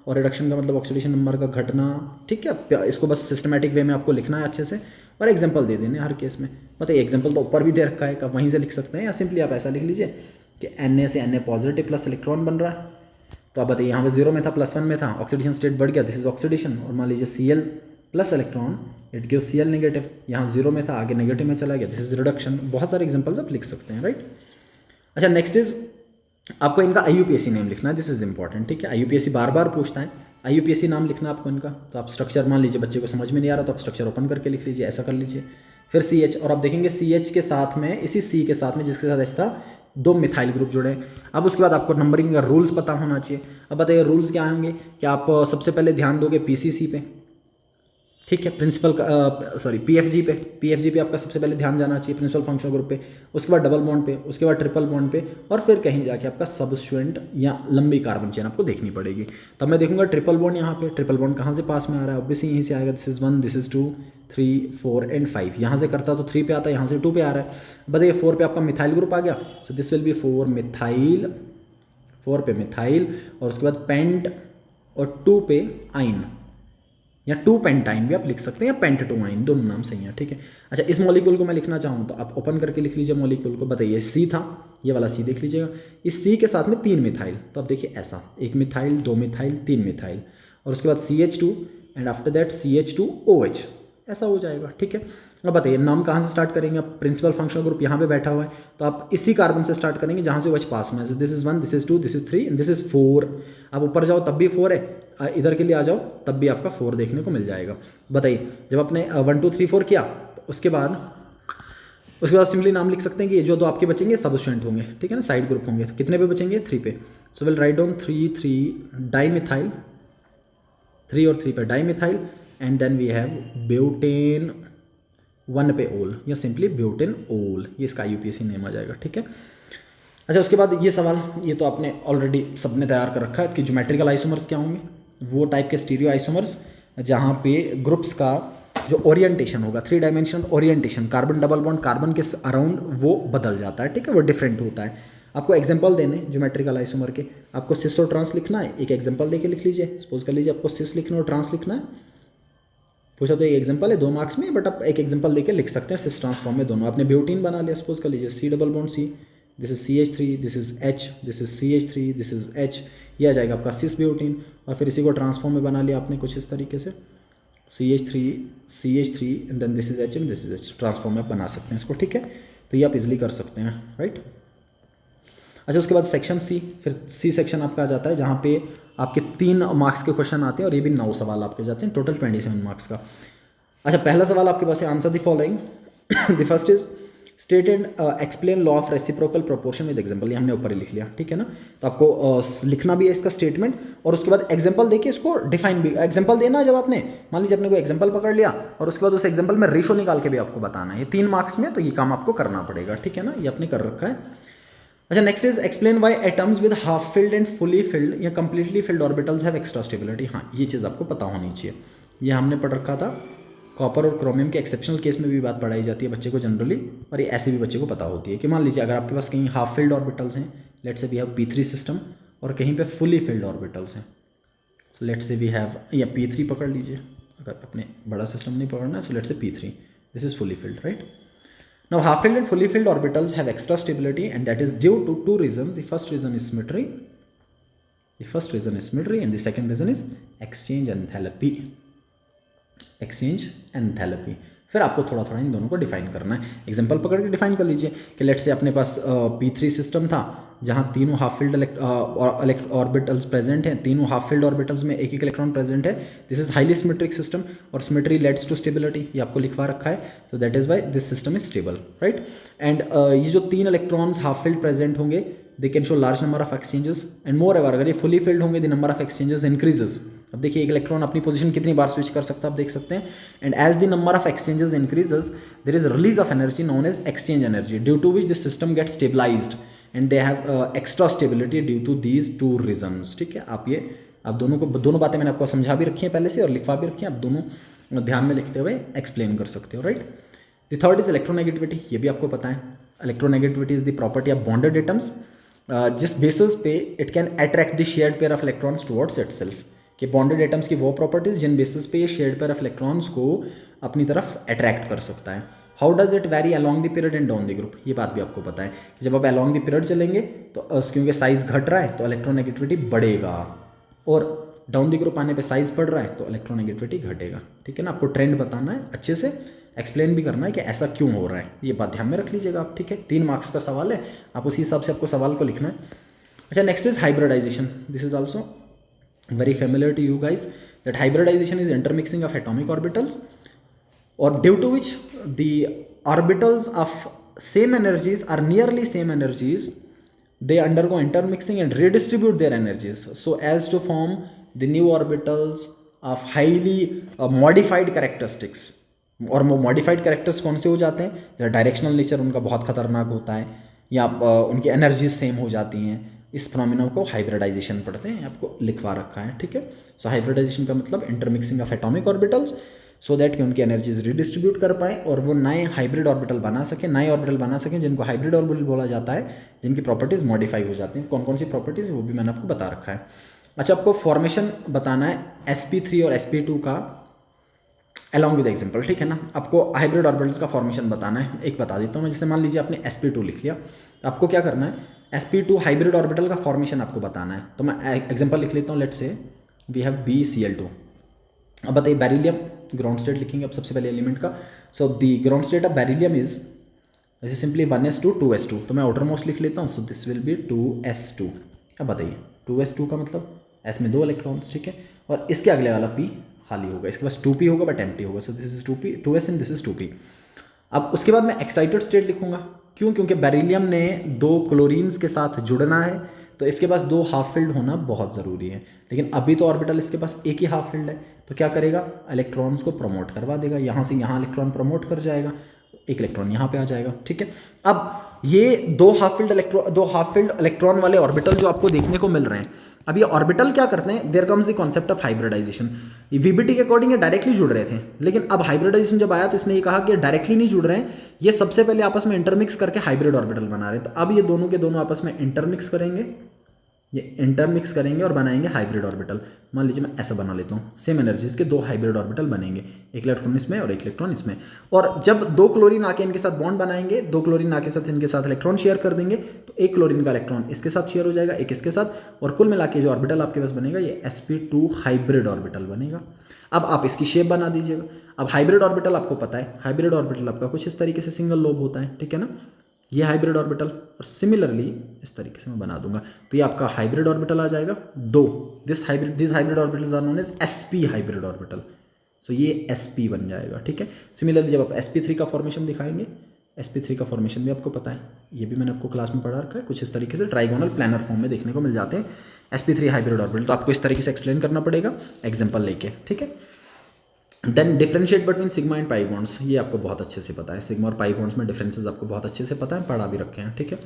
और रिडक्शन का मतलब ऑक्सीडेशन नंबर का घटना, ठीक है। इसको बस सिस्टमैटिक वे में आपको लिखना है अच्छे से, और एग्जांपल दे देने हर केस में। बताइए, एग्जांपल तो ऊपर भी दे रखा है, आप वहीं से लिख सकते हैं, या सिंपली आप ऐसा लिख लीजिए कि Na से Na पॉजिटिव प्लस इलेक्ट्रॉन बन रहा है। तो आप बताइए, यहाँ पे 0 में था, +1 में था, ऑक्सीडेशन स्टेट बढ़ गया, दिस इज ऑक्सीडेशन। और मान लीजिए Cl plus electron, it gives Cl negative, यहाँ 0 में था, आगे नेगेटिव में चला गया, दिस इज रिडक्शन। बहुत सारे एग्जांपल्स आप लिख सकते हैं, राइट। अच्छा, नेक्स्ट इज आपको इनका IUPAC नेम लिखना है, दिस इज इंपॉर्टेंट, ठीक है। IUPAC बार बार पूछता है, IUPAC नाम लिखना है आपको इनका। तो आप स्ट्रक्चर, मान लीजिए बच्चे को समझ में नहीं आ रहा तो आप स्ट्रक्चर ओपन करके लिख लीजिए, ऐसा कर लीजिए। फिर CH, और आप देखेंगे CH के साथ में, इसी C के साथ में जिसके साथ H था, 2 मिथाइल ग्रुप जुड़े हैं। अब उसके बाद आपको नंबरिंग का रूल्स पता होना चाहिए। अब बताइए रूल्स क्या होंगे कि आप सबसे पहले ध्यान दोगे PCC पे, ठीक है, प्रिंसिपल PFG पे आपका सबसे पहले ध्यान जाना चाहिए, प्रिंसिपल फंक्शनल ग्रुप पे। उसके बाद डबल बॉन्ड पे, उसके बाद ट्रिपल बॉन्ड पे, और फिर कहीं जाके आपका सबस्टिट्यूएंट या लंबी कार्बन चेन आपको देखनी पड़ेगी। तब मैं देखूंगा ट्रिपल बॉन्ड, यहाँ पे ट्रिपल बॉन्ड कहाँ से पास में आ रहा है, ऑब्वियसली यहीं से आएगा, this is 1, this is 2, 3, 4 and 5। यहाँ से करता तो 3 पे आता है, यहाँ से 2 पे आ रहा है। बताइए 4 पे आपका मिथाइल ग्रुप आ गया, सो दिस विल बी 4 मिथाइल, 4 पे मिथाइल, और उसके बाद पेंट, और 2 पे आइन, या 2 पेंटाइन भी आप लिख सकते हैं, या पेंट 2 आइन, दोनों नाम सही है, ठीक है। अच्छा, इस मॉलिक्यूल को मैं लिखना चाहूँ तो आप ओपन करके लिख लीजिए मॉलिक्यूल को। बताइए C था, ये वाला C देख लीजिएगा, इस C के साथ में 3 मिथाइल, तो आप देखिए ऐसा, 1 मिथाइल, 2 मिथाइल, 3 मिथाइल, और उसके बाद CH2 and after that CH2OH, ऐसा हो जाएगा, ठीक है। अब बताइए नाम कहाँ से स्टार्ट करेंगे आप, प्रिंसिपल फंक्शनल ग्रुप यहाँ पे बैठा हुआ है, तो आप इसी कार्बन से स्टार्ट करेंगे जहाँ से OH पास में है। This is 1, this is 2, this is 3 and this is 4। आप ऊपर जाओ तब भी 4 है, इधर के लिए आ जाओ तब भी आपका 4 देखने को मिल जाएगा। बताइए जब आपने 1 2 3 4 किया, उसके बाद सिंपली नाम लिख सकते हैं कि ये जो 2 आपके बचेंगे सबस्टिट्यूएंट होंगे, ठीक है ना, साइड ग्रुप होंगे। तो कितने पे बचेंगे, 3 पे। So will write down 3 dimethyl, 3 और 3 पे dimethyl, and then we have butane 1 पे ओल, या सिंपली ब्यूटेन ओल, ये इसका IUPAC नेम आ जाएगा, ठीक है। अच्छा, उसके बाद ये सवाल, ये तो आपने ऑलरेडी सबने तैयार कर रखा है कि ज्योमेट्रिकल आइसोमर्स क्या होंगे। वो टाइप के स्टीरियो आइसोमर्स जहाँ पे ग्रुप्स का जो ओरिएंटेशन होगा, 3 dimensional orientation, carbon double bond carbon के अराउंड वो बदल जाता है, ठीक है, वो डिफरेंट होता है। आपको एग्जांपल देने ज्योमेट्रिकल आइसोमर के, आपको सिस और ट्रांस लिखना है, एक एग्जांपल देके लिख लीजिए। सपोज कर लीजिए आपको सिस लिखना और ट्रांस लिखना है, पूछा तो एक एग्जांपल है 2 मार्क्स में, बट आप एक एग्जांपल देके लिख सकते हैं सिस ट्रांसफॉर्म में दोनों। आपने ब्यूटीन बना लिया, सपोज कर लीजिए C double bond C, this is CH3, this is H, this is CH3, this is H, ये आ जाएगा आपका सिस ब्यूटीन। और फिर इसी को ट्रांसफॉर्म में बना लिया आपने कुछ इस तरीके से, CH3 and then this is H and this is H, transform में बना सकते हैं इसको, ठीक है। तो ये आप इजिली कर सकते हैं, राइट। अच्छा, उसके बाद सेक्शन सी, फिर सी सेक्शन आपका आ जाता है जहाँ पे आपके 3 मार्क्स के क्वेश्चन आते हैं और ये भी 9 सवाल आपके जाते हैं, टोटल 27 मार्क्स का। अच्छा, पहला सवाल आपके पास है, answer the following. The first is state and explain law of reciprocal proportion with example. ये हमने ऊपर ही लिख लिया, ठीक है ना। तो आपको लिखना भी है इसका स्टेटमेंट और उसके बाद एग्जांपल देके इसको डिफाइन भी, एग्जांपल देना है जब आपने, मान लीजिए अपने को एग्जांपल पकड़ लिया और उसके बाद उस एग्जांपल में रेशो निकाल के भी आपको बताना है। ये 3 मार्क्स में, तो ये काम आपको करना पड़ेगा, ठीक है ना, ये आपने कर रखा है। अच्छा, next is explain why atoms with half filled and fully filled या completely filled orbitals have extra stability. हाँ, ये चीज़ आपको पता होनी चाहिए, ये हमने पढ़ रखा था। कॉपर और क्रोमियम के एक्सेप्शनल केस में भी बात पढ़ाई जाती है बच्चे को जनरली, और ये ऐसे भी बच्चे को पता होती है कि मान लीजिए अगर आपके पास कहीं हाफ फिल्ड ऑर्बिटल्स हैं, let's say we have P3 system, और कहीं पे फुली फिल्ड ऑर्बिटल्स हैं, so let's say we have, या P3 पकड़ लीजिए, अगर अपने बड़ा सिस्टम नहीं पकड़ना है, सो लेट्स से P3, this is fully filled, right. Now half filled and fully filled orbitals have extra stability, and that is due to 2 reasons. The first reason is symmetry. And the second reason is exchange enthalpy. फिर आपको थोड़ा थोड़ा इन दोनों को define करना है। Example पकड़ के डिफाइन कर लीजिए कि लेट्स से अपने पास P3 सिस्टम था जहाँ तीनों हाफ फील्ड ऑर्बिटल्स प्रेजेंट हैं, तीनों हाफ फील्ड ऑर्बिटल्स में एक एक इलेक्ट्रॉन प्रेजेंट है। This is highly symmetric system और सिमेट्री लेड्स टू स्टेबिलिटी, ये आपको लिखवा रखा है, तो that is why this system is stable, right. And ये जो 3 इलेक्ट्रॉन्स हाफ फील्ड प्रेजेंट होंगे, they can show large number of exchanges, and more ever अगर ये फुली फील्ड होंगे, the number of exchanges increases. अब देखिए एक इलेक्ट्रॉन अपनी पोजीशन कितनी बार स्विच कर सकता है, आप देख सकते हैं। And as the number of exchanges increases, there is release of energy known as exchange energy, due to which this system get stabilised and they have extra stability due to these 2 reasons, ठीक है। आप दोनों बातें मैंने आपको समझा भी रखी हैं पहले से और लिखवा भी रखी हैं, आप दोनों ध्यान में लिखते हुए एक्सप्लेन कर सकते हो, right. The third is electronegativity, ये भी आपको पता है। Electronegativity is the property of bonded atoms जिस बेसिस पे it can attract the shared pair of electrons towards itself, कि बॉन्डेड एटम्स की वो प्रॉपर्टीज जिन बेसिस पे ये शेयर्ड पेयर ऑफ इलेक्ट्रॉन्स को अपनी तरफ अट्रैक्ट कर सकता है। How does it very along the period and down the group, ये बात भी आपको पता है कि जब आप अलॉन्ग द पीरियड चलेंगे तो क्योंकि साइज घट रहा है तो इलेक्ट्रोनेगेटिविटी बढ़ेगा, और डाउन द ग्रुप आने पे साइज बढ़ रहा है तो इलेक्ट्रोनेगेटिविटी घटेगा, ठीक है ना। आपको ट्रेंड बताना है, अच्छे से एक्सप्लेन भी करना है कि ऐसा क्यों हो रहा है, ये बात ध्यान में रख लीजिएगा आप, ठीक है। 3 मार्क्स का सवाल है, आप उसी हिसाब से आपको सवाल को लिखना है। अच्छा, next is hybridisation. This is also very familiar to you guys, that hybridization is intermixing of atomic orbitals, or due to which the orbitals of same energies are nearly same energies, they undergo intermixing and redistribute their energies so as to form the new orbitals of highly modified characteristics. और वो modified characters कौन से हो जाते हैं, जैसे directional nature उनका बहुत खतरनाक होता है, या उनकी एनर्जीज सेम हो जाती हैं। इस फिनोमेना को हाइब्रिडाइजेशन पढ़ते हैं, आपको लिखवा रखा है, ठीक है। सो हाइब्रिडाइजेशन का मतलब intermixing of atomic orbitals so that कि उनकी एनर्जीज रिडिस्ट्रीब्यूट कर पाए और वो नए हाइब्रिड ऑर्बिटल बना सकें, जिनको हाइब्रिड ऑर्बिटल बोला जाता है, जिनकी प्रॉपर्टीज मॉडिफाई हो जाती हैं। कौन कौन सी प्रॉपर्टीज वो भी मैंने आपको बता रखा है। अच्छा, आपको फॉर्मेशन बताना है sp3 और sp2 का अलॉन्ग विद एग्जाम्पल, ठीक है ना। आपको हाइब्रिड ऑर्बिटल्स का फॉर्मेशन बताना है, एक बता देता हूँ मैं। जैसे मान लीजिए आपने sp2 लिख लिया, तो आपको क्या करना है, sp2 हाइब्रिड ऑर्बिटल का फॉर्मेशन आपको बताना है। तो मैं एग्जांपल लिख लेता हूँ, let's say we have BCl2। अब बताइए बेरिलियम, ग्राउंड स्टेट लिखेंगे अब सबसे पहले एलिमेंट का। So the ground state of beryllium is simply 1s2 2s2, तो मैं आउटर मोस्ट लिख लेता हूँ, सो दिस विल बी 2s2। अब बताइए 2s2 का मतलब s में 2 इलेक्ट्रॉन्स, ठीक है, और इसके अगले वाला p खाली होगा, इसके पास 2p होगा बट एम्प्टी होगा, सो this is 2p 2s and this is 2p। अब उसके बाद मैं एक्साइटेड स्टेट लिखूंगा, क्यों, क्योंकि बेरिलियम ने 2 क्लोरीन्स के साथ जुड़ना है, तो इसके पास 2 हाफ फील्ड होना बहुत ज़रूरी है। लेकिन अभी तो ऑर्बिटल इसके पास एक ही हाफ फील्ड है, तो क्या करेगा, इलेक्ट्रॉन्स को प्रमोट करवा देगा, यहाँ से यहाँ इलेक्ट्रॉन प्रमोट कर जाएगा, एक इलेक्ट्रॉन यहाँ पे आ जाएगा, ठीक है। अब ये 2 हाफ फील्ड इलेक्ट्रॉन वाले ऑर्बिटल जो आपको देखने को मिल रहे हैं, अब ये ऑर्बिटल क्या करते हैं, there comes the concept of hybridisation. VBT के अकॉर्डिंग ये डायरेक्टली जुड़ रहे थे, लेकिन अब हाइब्रिडाइजेशन जब आया तो इसने ये कहा कि डायरेक्टली नहीं जुड़ रहे हैं, ये सबसे पहले आपस में इंटरमिक्स करके हाइब्रिड ऑर्बिटल बना रहे हैं। तो अब ये दोनों के दोनों आपस में इंटरमिक्स करेंगे और बनाएंगे हाइब्रिड ऑर्बिटल। मान लीजिए मैं ऐसा बना लेता हूँ, सेम एनर्जीज के 2 हाइब्रिड ऑर्बिटल बनेंगे, एक इलेक्ट्रॉन इसमें और एक इलेक्ट्रॉन इसमें। और जब 2 क्लोरीन आके इनके साथ बॉन्ड बनाएंगे, 2 क्लोरीन आके साथ इनके साथ इलेक्ट्रॉन शेयर कर देंगे, तो एक क्लोरीन का इलेक्ट्रॉन इसके साथ शेयर हो जाएगा, एक इसके साथ, और कुल मिला के जो ऑर्बिटल आपके पास बनेगा ये sp2 हाइब्रिड ऑर्बिटल बनेगा। अब आप इसकी शेप बना दीजिएगा। अब हाइब्रिड ऑर्बिटल आपको पता है, हाइब्रिड ऑर्बिटल आपका कुछ इस तरीके से सिंगल लोब होता है, ठीक है ना। ये हाइब्रिड ऑर्बिटल, और सिमिलरली इस तरीके से मैं बना दूंगा, तो ये आपका हाइब्रिड ऑर्बिटल आ जाएगा दो। This hybrid orbitals are known as sp hybrid orbital. So ये sp बन जाएगा, ठीक है। सिमिलरली जब आप sp3 का फॉर्मेशन दिखाएंगे, sp3 का फॉर्मेशन भी आपको पता है, ये भी मैंने आपको क्लास में पढ़ा रखा है, कुछ इस तरीके से ट्राइगोनल प्लानर फॉर्म में देखने को मिल जाते हैं sp3 हाइब्रिड ऑर्बिटल। तो आपको इस तरीके से एक्सप्लेन करना पड़ेगा एग्जाम्पल लेके, ठीक है। Then differentiate between sigma and pi bonds, ये आपको बहुत अच्छे से पता है, सिग्मा और पाई बॉन्ड्स में डिफरेंसेस आपको बहुत अच्छे से पता है, पढ़ा भी रखे हैं, ठीक है।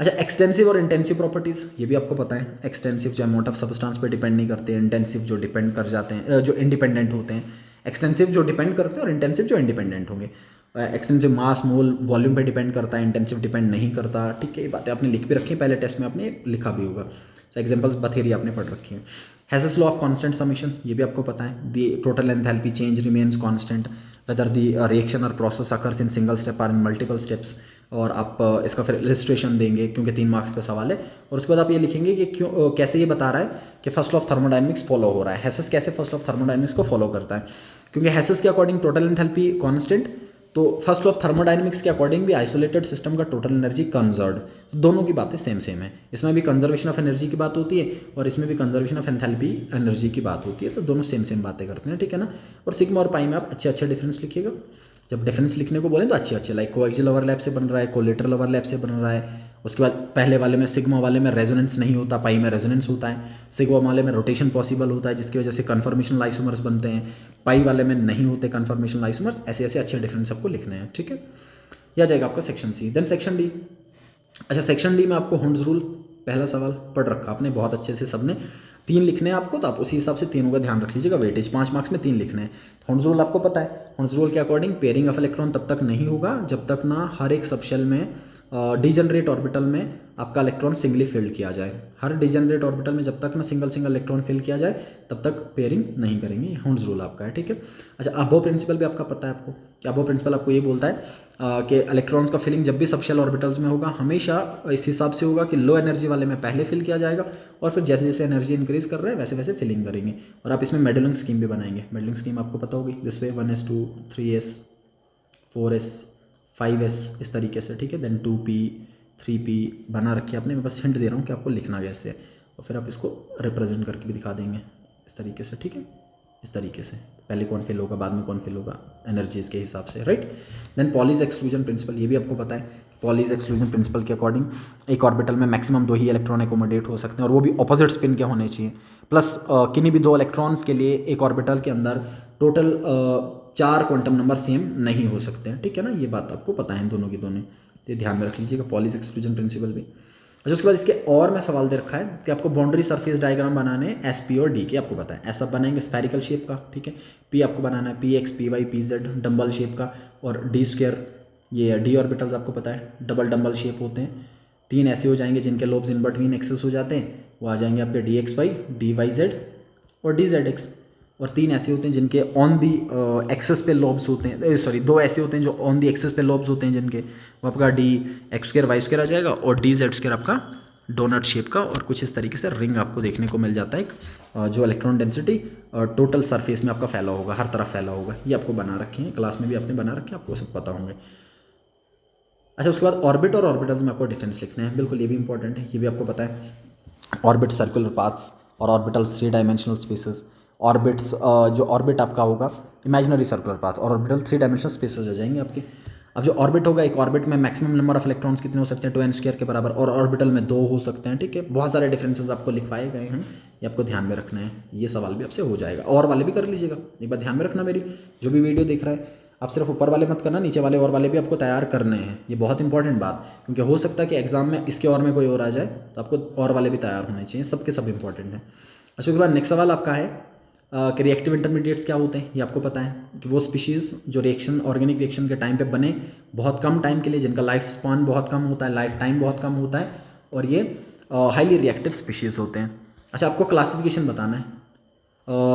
अच्छा, एक्सटेंसिव और इंटेंसिव प्रॉपर्टीज़, ये भी आपको पता है। एक्सटेंसिव जो अमाउंट ऑफ सब्सटेंस पे डिपेंड नहीं करते हैं, इंटेंसिव जो डिपेंड कर जाते हैं, जो इंडिपेंडेंट होते हैं। एक्सटेंसिव जो डिपेंड करते हैं और इंटेंसिव जो इंडिपेंडेंट होंगे। एक्सटेंसिव मास मोल वॉल्यूम पे डिपेंड करता है, इंटेंसिव डिपेंड नहीं करता, ठीक है। ये बातें आपने लिख भी रखी है, पहले टेस्ट में आपने लिखा भी होगा। तो एग्जाम्पल्स बथेरी आपने पढ़ रखी है। Hess's law of constant summation, ये भी आपको पता है। The total enthalpy change remains constant whether the reaction or process occurs in single step or in multiple steps. और आप इसका फिर इलस्ट्रेशन देंगे क्योंकि 3 मार्क्स का सवाल है। और उसके बाद आप ये लिखेंगे कि क्यों कैसे ये बता रहा है कि first law of thermodynamics follow हो रहा है। हैसेस कैसे फर्स्ट लॉ ऑफ थर्मोडायनेमिक्स को फॉलो करता है, क्योंकि हैसेस के अकॉर्डिंग टोटल एंथैल्पी कांस्टेंट, तो फर्स्ट लॉ ऑफ थर्मोडायनेमिक्स के अकॉर्डिंग भी आइसोलेटेड सिस्टम का टोटल एनर्जी कंजर्व्ड। तो दोनों की बातें सेम है। इसमें भी कंजर्वेशन ऑफ एनर्जी की बात होती है और इसमें भी कंजर्वेशन ऑफ एंथैल्पी एनर्जी की बात होती है, तो दोनों सेम बातें करते हैं, ठीक है ना। और सिग्मा और पाई में आप अच्छे डिफरेंस लिखिएगा। जब डिफरेंस लिखने को बोलें तो अच्छे लाइक कोएक्सियल ओवरलैप से बन रहा है, कोलेटरल ओवरलैप से बन रहा है। उसके बाद पहले वाले में सिग्मा वाले में रेजोनेंस नहीं होता, पाई में रेजोनेंस होता है। सिग्मा वाले में रोटेशन पॉसिबल होता है जिसकी वजह से कन्फर्मेशन आइसोमर्स बनते हैं, पाई वाले में नहीं होते कन्फर्मेशन आइसोमर्स। ऐसे अच्छे डिफरेंस आपको लिखने हैं, ठीक है। यह जाएगा आपका section C. Then section D. अच्छा, सेक्शन डी में आपको हुंड्स रूल पहला सवाल पढ़ रखा आपने बहुत अच्छे से, सबने 3 लिखने हैं आपको, तो आप उसी हिसाब से तीनों का ध्यान रख लीजिएगा। वेटेज 5 मार्क्स में 3 लिखने हैं। हुंड्स रूल आपको पता है। हुंड्स रूल के अकॉर्डिंग पेयरिंग ऑफ इलेक्ट्रॉन तब तक नहीं होगा जब तक ना हर एक सबशेल में डिजनरेट ऑर्बिटल में आपका इलेक्ट्रॉन सिंगली फिल्ड किया जाए। हर डिजनरेट ऑर्बिटल में जब तक ना सिंगल इलेक्ट्रॉन फिल किया जाए तब तक पेयरिंग नहीं करेंगे। हुंड्स रूल आपका है, ठीक है। अच्छा, अबो प्रिंसिपल भी आपका पता है आपको। अबो प्रिंसिपल आपको ये बोलता है कि इलेक्ट्रॉन्स का फिलिंग जब भी सबशेल ऑर्बिटल्स में होगा हमेशा इस हिसाब से होगा कि लो एनर्जी वाले में पहले फिल किया जाएगा और फिर जैसे जैसे एनर्जी इंक्रीज कर रहा है वैसे वैसे फिलिंग करेंगे। और आप इसमें मेडलिंग स्कीम भी बनाएंगे। मेडलिंग स्कीम आपको पता होगी, this way 1s2 3s 4s 5s इस तरीके से, ठीक है। देन 2p 3p बना रखी है आपने, मैं बस हिंट दे रहा हूँ कि आपको लिखना कैसे है, और फिर आप इसको रिप्रेजेंट करके भी दिखा देंगे इस तरीके से, ठीक है। इस तरीके से पहले कौन फिल होगा बाद में कौन फिल होगा एनर्जीज के हिसाब से, right. Then Pauli's exclusion principle, ये भी आपको पता है। पॉलीज एक्सक्लूजन प्रिंसिपल के अकॉर्डिंग एक ऑर्बिटल में मैक्सिमम 2 ही इलेक्ट्रॉन एकोमोडेट हो सकते हैं और वो भी ऑपोजिट स्पिन के होने चाहिए। प्लस किन्हीं भी 2 इलेक्ट्रॉन्स के लिए एक ऑर्बिटल के अंदर टोटल 4 क्वांटम नंबर सेम नहीं हो सकते हैं, ठीक है ना। ये बात आपको पता है दोनों की दोनों, तो ध्यान में रख लीजिएगा पॉलीज एक्सक्लूजन प्रिंसिपल भी। अच्छा, उसके बाद इसके और में सवाल दे रखा है कि आपको बाउंड्री सरफेस डायग्राम बनाने एस पी और डी के, आपको पता है ऐसा बनाएंगे स्फेरिकल शेप का, ठीक है। पी आपको बनाना है P X P Y P Z dumbbell shape का, और डी स्क्वायर ये डी ऑर्बिटल्स आपको पता है डबल डम्बल शेप होते हैं। 3 ऐसे हो जाएंगे जिनके लोब्स इन बिटवीन एक्सेस हो जाते हैं, वो आ जाएंगे आपके d x y d y z और डी जेड एक्स। और 3 ऐसे होते हैं जिनके ऑन दी एक्सेस पे लॉब्स होते हैं, सॉरी 2 ऐसे होते हैं जो ऑन दी एक्सेस पे लॉब्स होते हैं जिनके, वो आपका d x square y square आ जाएगा और डी जेड स्क्वायर आपका डोनट शेप का। और कुछ इस तरीके से रिंग आपको देखने को मिल जाता है एक जो इलेक्ट्रॉन डेंसिटी टोटल सरफेस में आपका फैला होगा, हर तरफ फैला होगा। ये आपको बना रखे हैं, क्लास में भी आपने बना रखे हैं, आपको सब पता होंगे। अच्छा, उसके बाद ऑर्बिट और ऑर्बिटल्स में आपको डिफरेंस लिखने हैं, बिल्कुल ये भी इंपॉर्टेंट है, ये भी आपको पता है। ऑर्बिट सर्कुलर पाथ्स और ऑर्बिटल्स 3 डायमेंशनल स्पेसेस। ऑर्बिट्स जो ऑर्बिट आपका होगा इमेजिनरी सर्कुलर पाथ और ऑर्बिटल 3 डायमेंशनल स्पेसेस आ जाएंगे आपके। अब जो ऑर्बिट होगा, एक ऑर्बिट में मैक्सिमम नंबर ऑफ इलेक्ट्रॉन्स कितने हो सकते हैं 2n स्क्वायर के बराबर, और ऑर्बिटल में 2 हो सकते हैं, ठीक है। बहुत सारे डिफरेंसेस आपको लिखवाए गए हैं, ये आपको ध्यान में रखना है। ये सवाल भी आपसे हो जाएगा, और वाले भी कर लीजिएगा, एक बार ध्यान में रखना। मेरी जो भी वीडियो देख रहा है आप सिर्फ ऊपर वाले मत करना, नीचे वाले और वाले भी आपको तैयार करने हैं। ये बहुत इंपॉर्टेंट बात, क्योंकि हो सकता है कि एग्जाम में इसके और में कोई और आ जाए, तो आपको और वाले भी तैयार होने चाहिए, सबके सब इंपॉर्टेंट हैं। अच्छा, उसके बाद नेक्स्ट सवाल आपका है कि रिएक्टिव इंटरमीडिएट्स क्या होते हैं। ये आपको पता है कि वो स्पीशीज़ जो रिएक्शन ऑर्गेनिक रिएक्शन के टाइम पे बने बहुत कम टाइम के लिए, जिनका लाइफ स्पान बहुत कम होता है, लाइफ टाइम बहुत कम होता है, और ये हाईली रिएक्टिव स्पीशीज़ होते हैं। अच्छा, आपको क्लासिफिकेशन बताना है,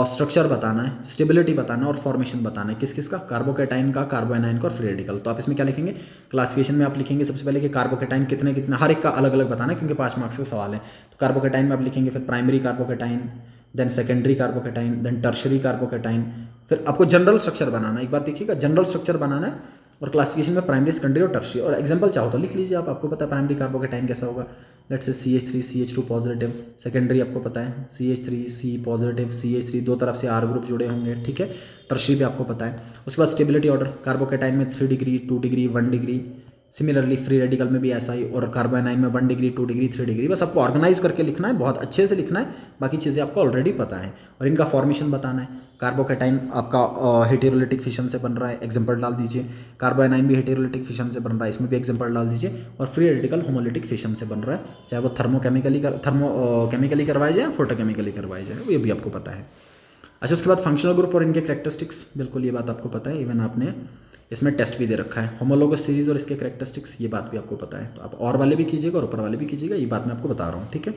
स्ट्रक्चर बताना है, स्टेबिलिटी बताना है और फॉर्मेशन बताना है। किस किस का? कार्बोकैटाइन का, कार्बोएनाइन का और फ्री रेडिकल। तो आप इसमें क्या लिखेंगे? क्लासिफिकेशन में आप लिखेंगे सबसे पहले कि कार्बोकैटाइन कितने कितने, हर एक का अलग अलग बताना है क्योंकि 5 मार्क्स का सवाल है। तो कार्बोकैटाइन में आप लिखेंगे फिर primary carbocation, then secondary carbocation, then tertiary carbocation. फिर आपको जनरल स्ट्रक्चर बनाना है। एक बात देखिएगा, जनरल स्ट्रक्चर बनाना है और क्लासिफिकेशन में प्राइमरी, सेकेंडरी और टर्शियरी। और एग्जांपल चाहो तो लिख लीजिए आप, आपको पता है प्राइमरी कार्बोकेटाइन कैसा होगा, let's say CH3 CH2 positive. Secondary आपको पता है CH3 C पॉजिटिव CH3, दो तरफ से R ग्रुप जुड़े होंगे, ठीक है। टर्शियरी भी आपको पता है। उसके बाद स्टेबिलिटी ऑर्डर, कार्बोकेटाइन में 3 degree 2 degree 1 degree, similarly free radical में भी ऐसा ही, और कार्बोनाइन में 1 डिग्री 2 डिग्री 3 डिग्री। बस आपको ऑर्गेनाइज करके लिखना है, बहुत अच्छे से लिखना है, बाकी चीज़ें आपको ऑलरेडी पता है। और इनका फॉर्मेशन बताना है। कार्बोकेटाइन आपका हेटेरोलिटिक फिशन से बन रहा है, एग्जांपल डाल दीजिए। कार्बोनाइन भी हेटेरोलिटिक फिशन से बन रहा है, इसमें भी एग्जांपल डाल दीजिए। और फ्री रेडिकल होमोलिटिक फिशन से बन रहा है, चाहे वो थर्मोकेमिकली करवाया जाए या फोटोकेमिकली करवाया जाए, ये भी आपको पता है। अच्छा, उसके बाद फंक्शनल ग्रुप और इनके कैरेक्टरिस्टिक्स, बिल्कुल ये बात आपको पता है, इवन आपने इसमें टेस्ट भी दे रखा है। होमोलोगस सीरीज और इसके कैरेक्टरिस्टिक्स, ये बात भी आपको पता है। तो आप और वाले भी कीजिएगा और ऊपर वाले भी कीजिएगा, ये बात मैं आपको बता रहा हूँ, ठीक है।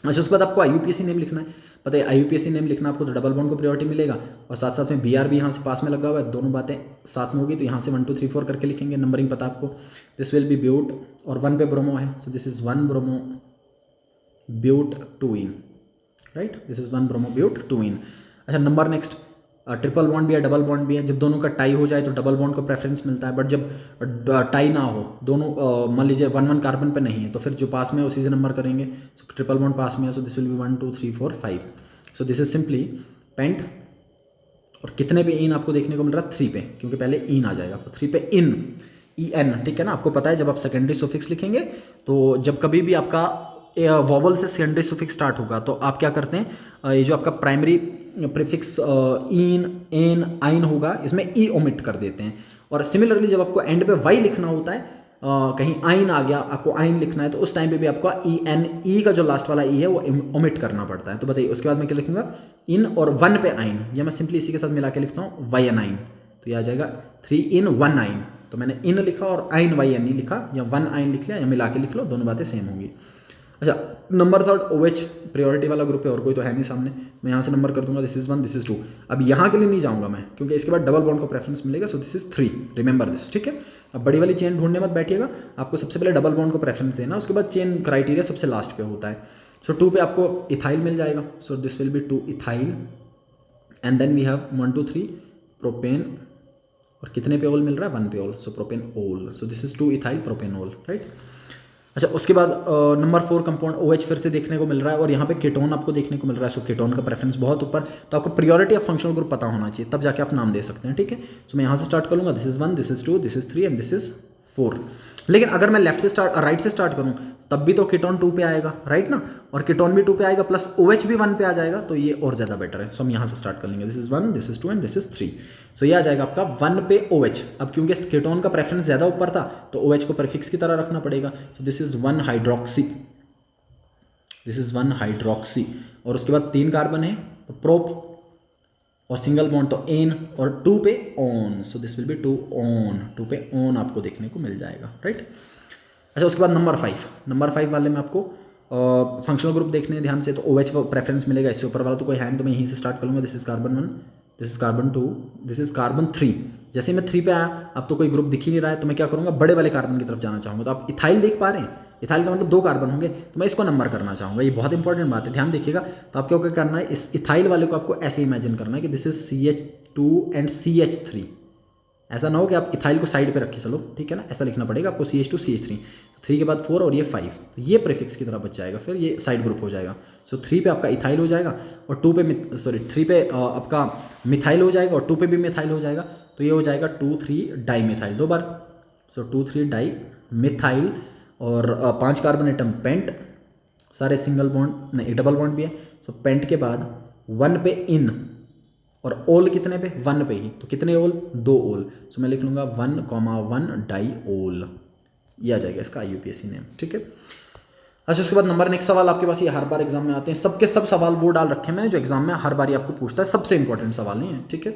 अच्छा, उसके बाद आपको IUPAC नेम लिखना है। पता है IUPAC नेम लिखना आपको, तो डबल बॉन्ड को प्रायोरिटी मिलेगा, और साथ साथ में BR भी यहाँ से पास में लगा हुआ है, दोनों बातें साथ में होगी, तो यहाँ से 1 2 3 4 करके लिखेंगे, नंबरिंग पता आपको। दिस विल बी ब्यूट, और 1 पे ब्रोमो है, so this is 1 bromo but 2 ene, right, this is 1 bromo but 2 ene. अच्छा, नंबर नेक्स्ट, ट्रिपल बॉन्ड भी है, डबल बॉन्ड भी है। जब दोनों का टाई हो जाए तो डबल बॉन्ड को प्रेफरेंस मिलता है, बट जब टाई ना हो, दोनों मान लीजिए 1 1 कार्बन पे नहीं है, तो फिर जो पास में है उसी से नंबर करेंगे। सो ट्रिपल बॉन्ड पास में है, so this will be 1 2 3 4 5। So this is simply pent, और कितने पे इन आपको देखने को मिल रहा है, 3 पे, क्योंकि पहले इन आ जाएगा, 3 पे इन EN, ठीक है ना। आपको पता है जब आप सेकेंडरी सुफिक्स लिखेंगे, तो जब कभी भी आपका वॉवल से सेकेंडरी सुफिक्स स्टार्ट होगा, तो आप क्या करते हैं, ये जो आपका प्राइमरी प्रीफिक्स इन एन आइन होगा, इसमें ई ओमिट कर देते हैं। और सिमिलरली जब आपको एंड पे वाई लिखना होता है, कहीं आइन आ गया, आपको आइन लिखना है, तो उस टाइम पे भी आपको ई का जो लास्ट वाला ई है वो ओमिट करना पड़ता है। तो बताइए, उसके बाद मैं क्या लिखूंगा, इन और 1 पे आइन, या मैं सिंपली इसी के साथ मिला के लिखता हूँ YN, तो ये आ जाएगा 3 in 1 आइन। तो मैंने इन लिखा और आइन YN लिखा, या 1 आइन लिख लिया, या मिला के लिख लो, दोनों बातें सेम होंगी। अच्छा, नंबर थर्ड OH, प्रायोरिटी वाला ग्रुप है, और कोई तो है नहीं सामने, मैं यहाँ से नंबर कर दूंगा, दिस इज 1 दिस इज 2। अब यहाँ के लिए नहीं जाऊँगा मैं, क्योंकि इसके बाद डबल बॉन्ड को प्रेफरेंस मिलेगा, सो दिस इज 3, रिमेंबर दिस, ठीक है। अब बड़ी वाली चेन ढूंढने मत बैठिएगा, आपको सबसे पहले डबल बॉन्ड को प्रेफरेंस देना, उसके बाद चेन क्राइटेरिया सबसे लास्ट पे होता है। सो 2 पे आपको इथाइल मिल जाएगा, so this will be 2 ethyl, and then we have 1 2 3 propane, और कितने पे ओल मिल रहा है, 1 पे ओल, सो प्रोपेन ओल, सो this is 2 ethyl propanol, right. अच्छा, उसके बाद नंबर 4 कंपाउंड OH फिर से देखने को मिल रहा है, और यहाँ पे कीटोन आपको देखने को मिल रहा है, सो कीटोन का प्रेफरेंस बहुत ऊपर, तो आपको प्रायोरिटी ऑफ फंक्शनल ग्रुप पता होना चाहिए, तब जाके आप नाम दे सकते हैं, ठीक है। सो मैं यहाँ से स्टार्ट करूँगा, this is 1 this is 2 this is 3 and this is 4। लेकिन अगर मैं राइट से स्टार्ट करूँ, तब भी तो कीटोन 2 पे आएगा, राइट ना, और कीटोन भी 2 पे आएगा, प्लस OH भी 1 पे आ जाएगा, तो ये और ज़्यादा बेटर है। सो हम यहाँ से स्टार्ट कर लेंगे, this is 1 this is 2 and this is 3। सो ये आ जाएगा आपका 1 पे OH। अब क्योंकि कीटोन का प्रेफरेंस ज़्यादा ऊपर था, तो OH को प्रीफिक्स की तरह रखना पड़ेगा। सो this is 1 hydroxy, this is 1 hydroxy, और उसके बाद 3 कार्बन है, तो प्रोप, और सिंगल बॉन्ड तो एन, और 2 पे on, so this will be 2 on, 2 पे ऑन आपको देखने को मिल जाएगा, राइट। अच्छा, उसके बाद नंबर 5 वाले में आपको फंक्शनल ग्रुप देखने हैं ध्यान से, तो OH को प्रेफरेंस मिलेगा, इससे ऊपर वाला तो कोई है नहीं, तो मैं यहीं से स्टार्ट करूँगा, this is carbon 1 this is carbon 2 this is carbon 3। जैसे मैं 3 पे आया, अब तो कोई ग्रुप दिख ही नहीं रहा है, तो मैं क्या करूँगा, बड़े वाले कार्बन की तरफ जाना चाहूँगा। तो आप इथाइल देख पा रहे हैं, इथाइल का मतलब 2 कार्बन होंगे, तो मैं इसको नंबर करना चाहूँगा, ये बहुत इंपॉर्टेंट बात है, ध्यान देखिएगा। तो आपको क्या करना है, इस इथाइल वाले को आपको ऐसे इमेजिन करना है कि this is CH2 and CH3। ऐसा ना हो कि आप इथाइल को साइड पे रखिए, चलो ठीक है ना, ऐसा लिखना पड़ेगा आपको, CH2 CH3, 3 के बाद 4 और ये 5, तो ये प्रीफिक्स की तरह बच जाएगा, फिर ये साइड ग्रुप हो जाएगा। सो 3 पे आपका इथाइल हो जाएगा, और 3 पे आपका मिथाइल हो जाएगा, और 2 पे भी मिथाइल हो जाएगा, तो ये हो जाएगा 2 3 डाई मिथाइल, 2 बार। सो 2 3 डाई मिथाइल, और 5 कार्बन एटम पेंट, सारे सिंगल बॉन्ड नहीं, डबल बॉन्ड भी है। सो पेंट के बाद 1 पे इन, और ओल कितने पे, 1 पे ही, तो कितने ओल, 2 ओल। सो मैं लिख लूँगा 1,1 डाई ओल, ये आ जाएगा इसका IUPAC नेम, ठीक है। अच्छा, उसके बाद नंबर नेक्स्ट सवाल आपके पास, ये हर बार एग्जाम में आते हैं, सबके सब सवाल वो डाल रखे हैं मैंने जो एग्जाम में हर बार आपको पूछता है, सबसे इंपॉर्टेंट सवाल नहीं है, ठीक है।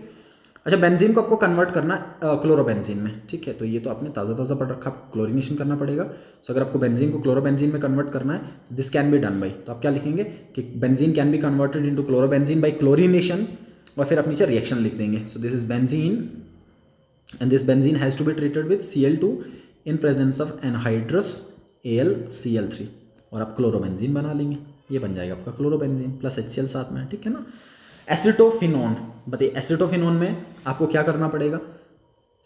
अच्छा, बेंजीन को आपको कन्वर्ट करना है क्लोरोबेंजीन में, ठीक है, तो ये तो आपने ताज़ा पढ़ रखा, आपको क्लोरीनेशन करना पड़ेगा। तो अगर आपको बेंजीन को क्लोरोबेंजीन में कन्वर्ट करना है, this can be done by, तो आप क्या लिखेंगे कि benzene can be converted into chlorobenzene by chlorination, और फिर आप नीचे रिएक्शन लिख देंगे। So this is benzene and this benzene has to be treated with Cl2 in presence of anhydrous AlCl3, और आप क्लोरोबेंजीन बना लेंगे, ये बन जाएगा आपका क्लोरोबेंजीन प्लस HCl साथ में, ठीक है ना। एसिटोफिनोन, बताइए एसिटोफिनोन में आपको क्या करना पड़ेगा,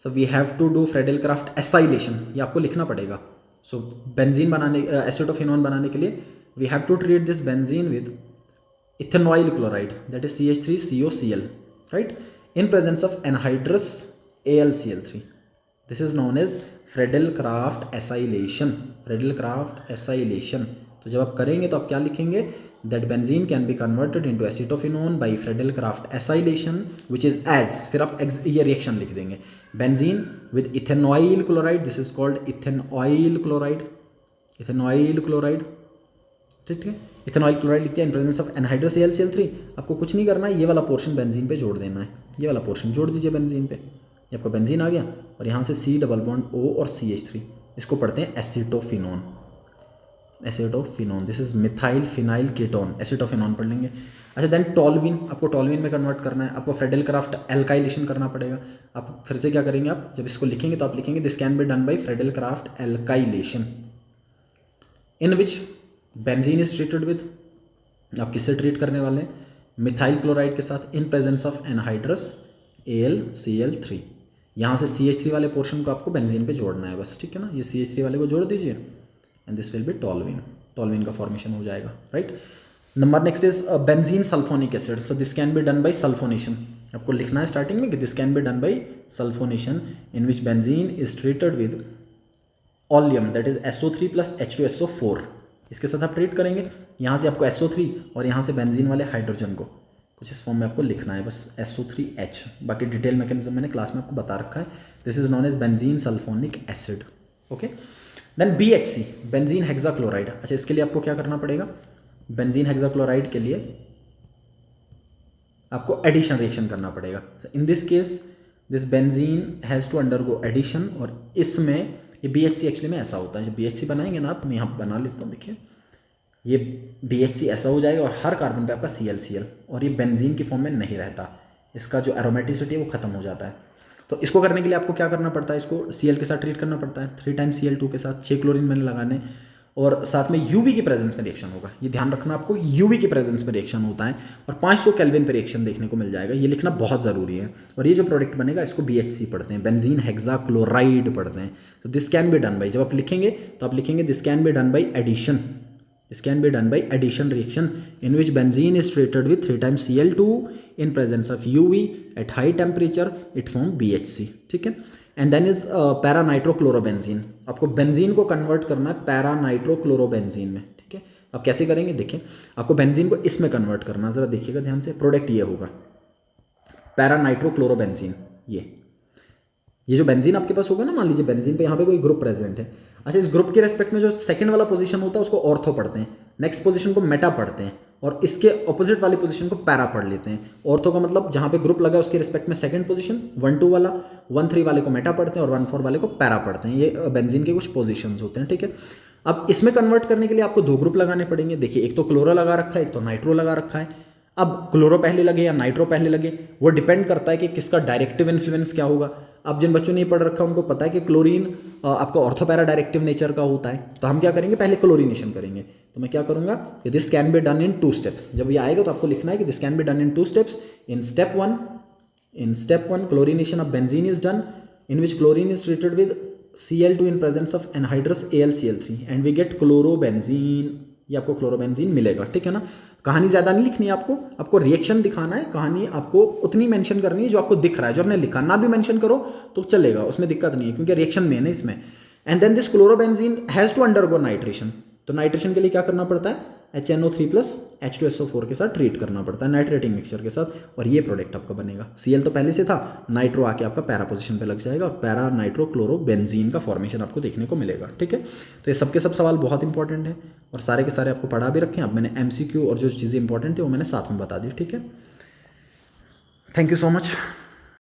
so we have to do Friedel Craft acylation, ये आपको लिखना पड़ेगा. सो बेंजीन बनाने, एसिटोफिनोन बनाने के लिए we have to treat this benzene with ethanoyl chloride, that is CH3COCl, right, in presence of anhydrous AlCl3. This is known as Friedel-Crafts acylation. Friedel-Crafts acylation. तो जब आप करेंगे तो आप क्या लिखेंगे, that benzene can be converted into acetophenone by Friedel-Crafts acylation, which is as, फिर आप ये रिएक्शन लिख देंगे, benzene with ethanoyl chloride, this is called ethanoyl chloride, ethanoyl chloride, ठीक है, इथेनॉइल क्लोराइड लिखते हैं इन प्रेजेंस ऑफ एनहाइड्रस AlCl3. आपको कुछ नहीं करना है, ये वाला पोर्शन बेंजीन पे जोड़ देना है, ये वाला पोर्शन जोड़ दीजिए बेंजीन पे, ये आपका बेंजीन आ गया और यहाँ से C डबल बॉन्ड O और CH3, इसको पढ़ते हैं acetophenone, acetophenone, this is methyl phenyl ketone, acetophenone पढ़ लेंगे. अच्छा, देन टॉल्विन, आपको टॉल्विन में कन्वर्ट करना है, आपको फ्रेडल-क्राफ्ट एल्काइलेशन करना पड़ेगा. आप फिर से क्या करेंगे, आप जब इसको लिखेंगे तो आप लिखेंगे this can be done by Friedel-craft alkylation, in which benzene is treated with, आप किससे ट्रीट करने वाले हैं, मिथाइल क्लोराइड के साथ इन प्रेजेंस ऑफ एनहाइड्रस AlCl3. यहाँ से CH3 वाले पोर्शन को आपको बेंजीन पे जोड़ना है बस, ठीक है ना, ये CH3 वाले को जोड़ दीजिए एंड दिस विल बी टॉल्विन, टॉल्विन का फॉर्मेशन हो जाएगा, right. Number next is benzene sulphonic acid. So this can be done by sulphonation, आपको लिखना है स्टार्टिंग में कि this can be done by sulphonation in which benzene is treated with allium, that is SO3 plus H2SO4. इसके साथ आप treat करेंगे, यहाँ से आपको SO3 और यहाँ से बेंजीन वाले हाइड्रोजन को कुछ इस फॉर्म में आपको लिखना है बस, SO3H. बाकी डिटेल मैकेनिज्म मैंने क्लास में आपको बता रखा है. This is known as benzene sulphonic acid, okay. Then BHC, benzene hexachloride. अच्छा, इसके लिए आपको क्या करना पड़ेगा, बेंजीन हेक्साक्लोराइड के लिए आपको एडिशन रिएक्शन करना पड़ेगा. In this case this benzene has to undergo addition, और इसमें ये BHC एक्चुअली में ऐसा होता है, जब BHC बनाएंगे ना आप, मैं यहाँ बना लेता हूँ, देखिए ये BHC ऐसा हो जाएगा और हर कार्बन पे आपका ClCl, और ये बेंजीन की फॉर्म में नहीं रहता, इसका जो एरोमेटिसिटी है वो खत्म हो जाता है. तो इसको करने के लिए आपको क्या करना पड़ता है, इसको Cl के साथ ट्रीट करना पड़ता है, 3 टाइम्स Cl2 के साथ, 6 क्लोरीन मैंने लगाने, और साथ में UV की प्रेजेंस में रिएक्शन होगा. ये ध्यान रखना आपको, UV की प्रेजेंस में रिएक्शन होता है और 500 केल्विन पे रिएक्शन देखने को मिल जाएगा, ये लिखना बहुत ज़रूरी है. और ये जो प्रोडक्ट बनेगा इसको BHC पढ़ते हैं, बेंजीन हेक्साक्लोराइड पढ़ते हैं. तो this can be done by, जब आप लिखेंगे तो आप लिखेंगे this can be done by addition, this can be done by addition reaction in which benzene is treated with 3 times Cl2 in presence of UV at high temperature, it form BHC, ठीक है. And then is para nitrochlorobenzene, आपको benzene को convert करना है para nitrochlorobenzene में, ठीक है. आप कैसे करेंगे, देखिए आपको बेंजीन को इसमें कन्वर्ट करना है, ज़रा देखिएगा ध्यान से, प्रोडक्ट ये होगा पैरा नाइट्रोक्लोरोबेंजीन. ये जो बेंजीन आपके पास होगा ना, मान लीजिए बेंजीन पे यहाँ पे कोई ग्रुप प्रेजेंट है. अच्छा, इस ग्रुप के रेस्पेक्ट में जो सेकंड वाला पोजीशन होता है उसको ऑर्थो पढ़ते हैं, नेक्स्ट पोजीशन को मेटा पढ़ते हैं, और इसके ऑपोजिट वाली पोजीशन को पैरा पढ़ लेते हैं. ऑर्थो का मतलब जहाँ पे ग्रुप लगा है उसके रिस्पेक्ट में सेकंड पोजीशन, 1-2 वाला, 1-3 वाले को मेटा पढ़ते हैं और 1-4 वाले को पैरा पढ़ते हैं. ये बेंजीन के कुछ पोजीशंस होते हैं, ठीक है. अब इसमें कन्वर्ट करने के लिए आपको 2 ग्रुप लगाने पड़ेंगे. देखिए, एक तो क्लोरो लगा रखा है, एक तो नाइट्रो लगा रखा है. अब क्लोरो पहले लगे या नाइट्रो पहले लगे, वो डिपेंड करता है कि किसका डायरेक्टिव इन्फ्लुएंस क्या होगा. अब जिन बच्चों ने ये पढ़ रखा है उनको पता है कि क्लोरीन आपका ऑर्थोपैरा डायरेक्टिव नेचर का होता है. तो हम क्या करेंगे, पहले क्लोरीनेशन करेंगे. तो मैं क्या करूंगा, this can be done in 2 steps. जब ये आएगा तो आपको लिखना है कि this can be done in 2 steps. In step 1 chlorination of benzene is done, in which chlorine is treated with Cl2 in presence of anhydrous AlCl3 and we get chlorobenzene. ये आपको क्लोरोबेंजीन मिलेगा, ठीक है ना. कहानी ज़्यादा नहीं लिखनी है आपको रिएक्शन दिखाना है. कहानी आपको उतनी मेंशन करनी है जो आपको दिख रहा है, जो आपने लिखा ना भी मेंशन करो तो चलेगा, उसमें दिक्कत नहीं है क्योंकि रिएक्शन मेन है इसमें. And then this chlorobenzene has to undergo nitration. तो नाइट्रेशन के लिए क्या करना पड़ता है, HNO3 प्लस H2SO4 के साथ ट्रीट करना पड़ता है, नाइट्रेटिंग मिक्सचर के साथ, और ये प्रोडक्ट आपका बनेगा. Cl तो पहले से था, नाइट्रो आके आपका पैरा पोजीशन पे लग जाएगा और पैरा नाइट्रोक्लोरोबेंजीन का फॉर्मेशन आपको देखने को मिलेगा, ठीक है. तो ये सबके सब सवाल बहुत इंपॉर्टेंट है और सारे के सारे आपको पढ़ा भी रखे हैं. अब मैंने MCQ और जो चीज़ें इंपॉर्टेंट थी वो मैंने साथ में बता दी, ठीक है. Thank you so much.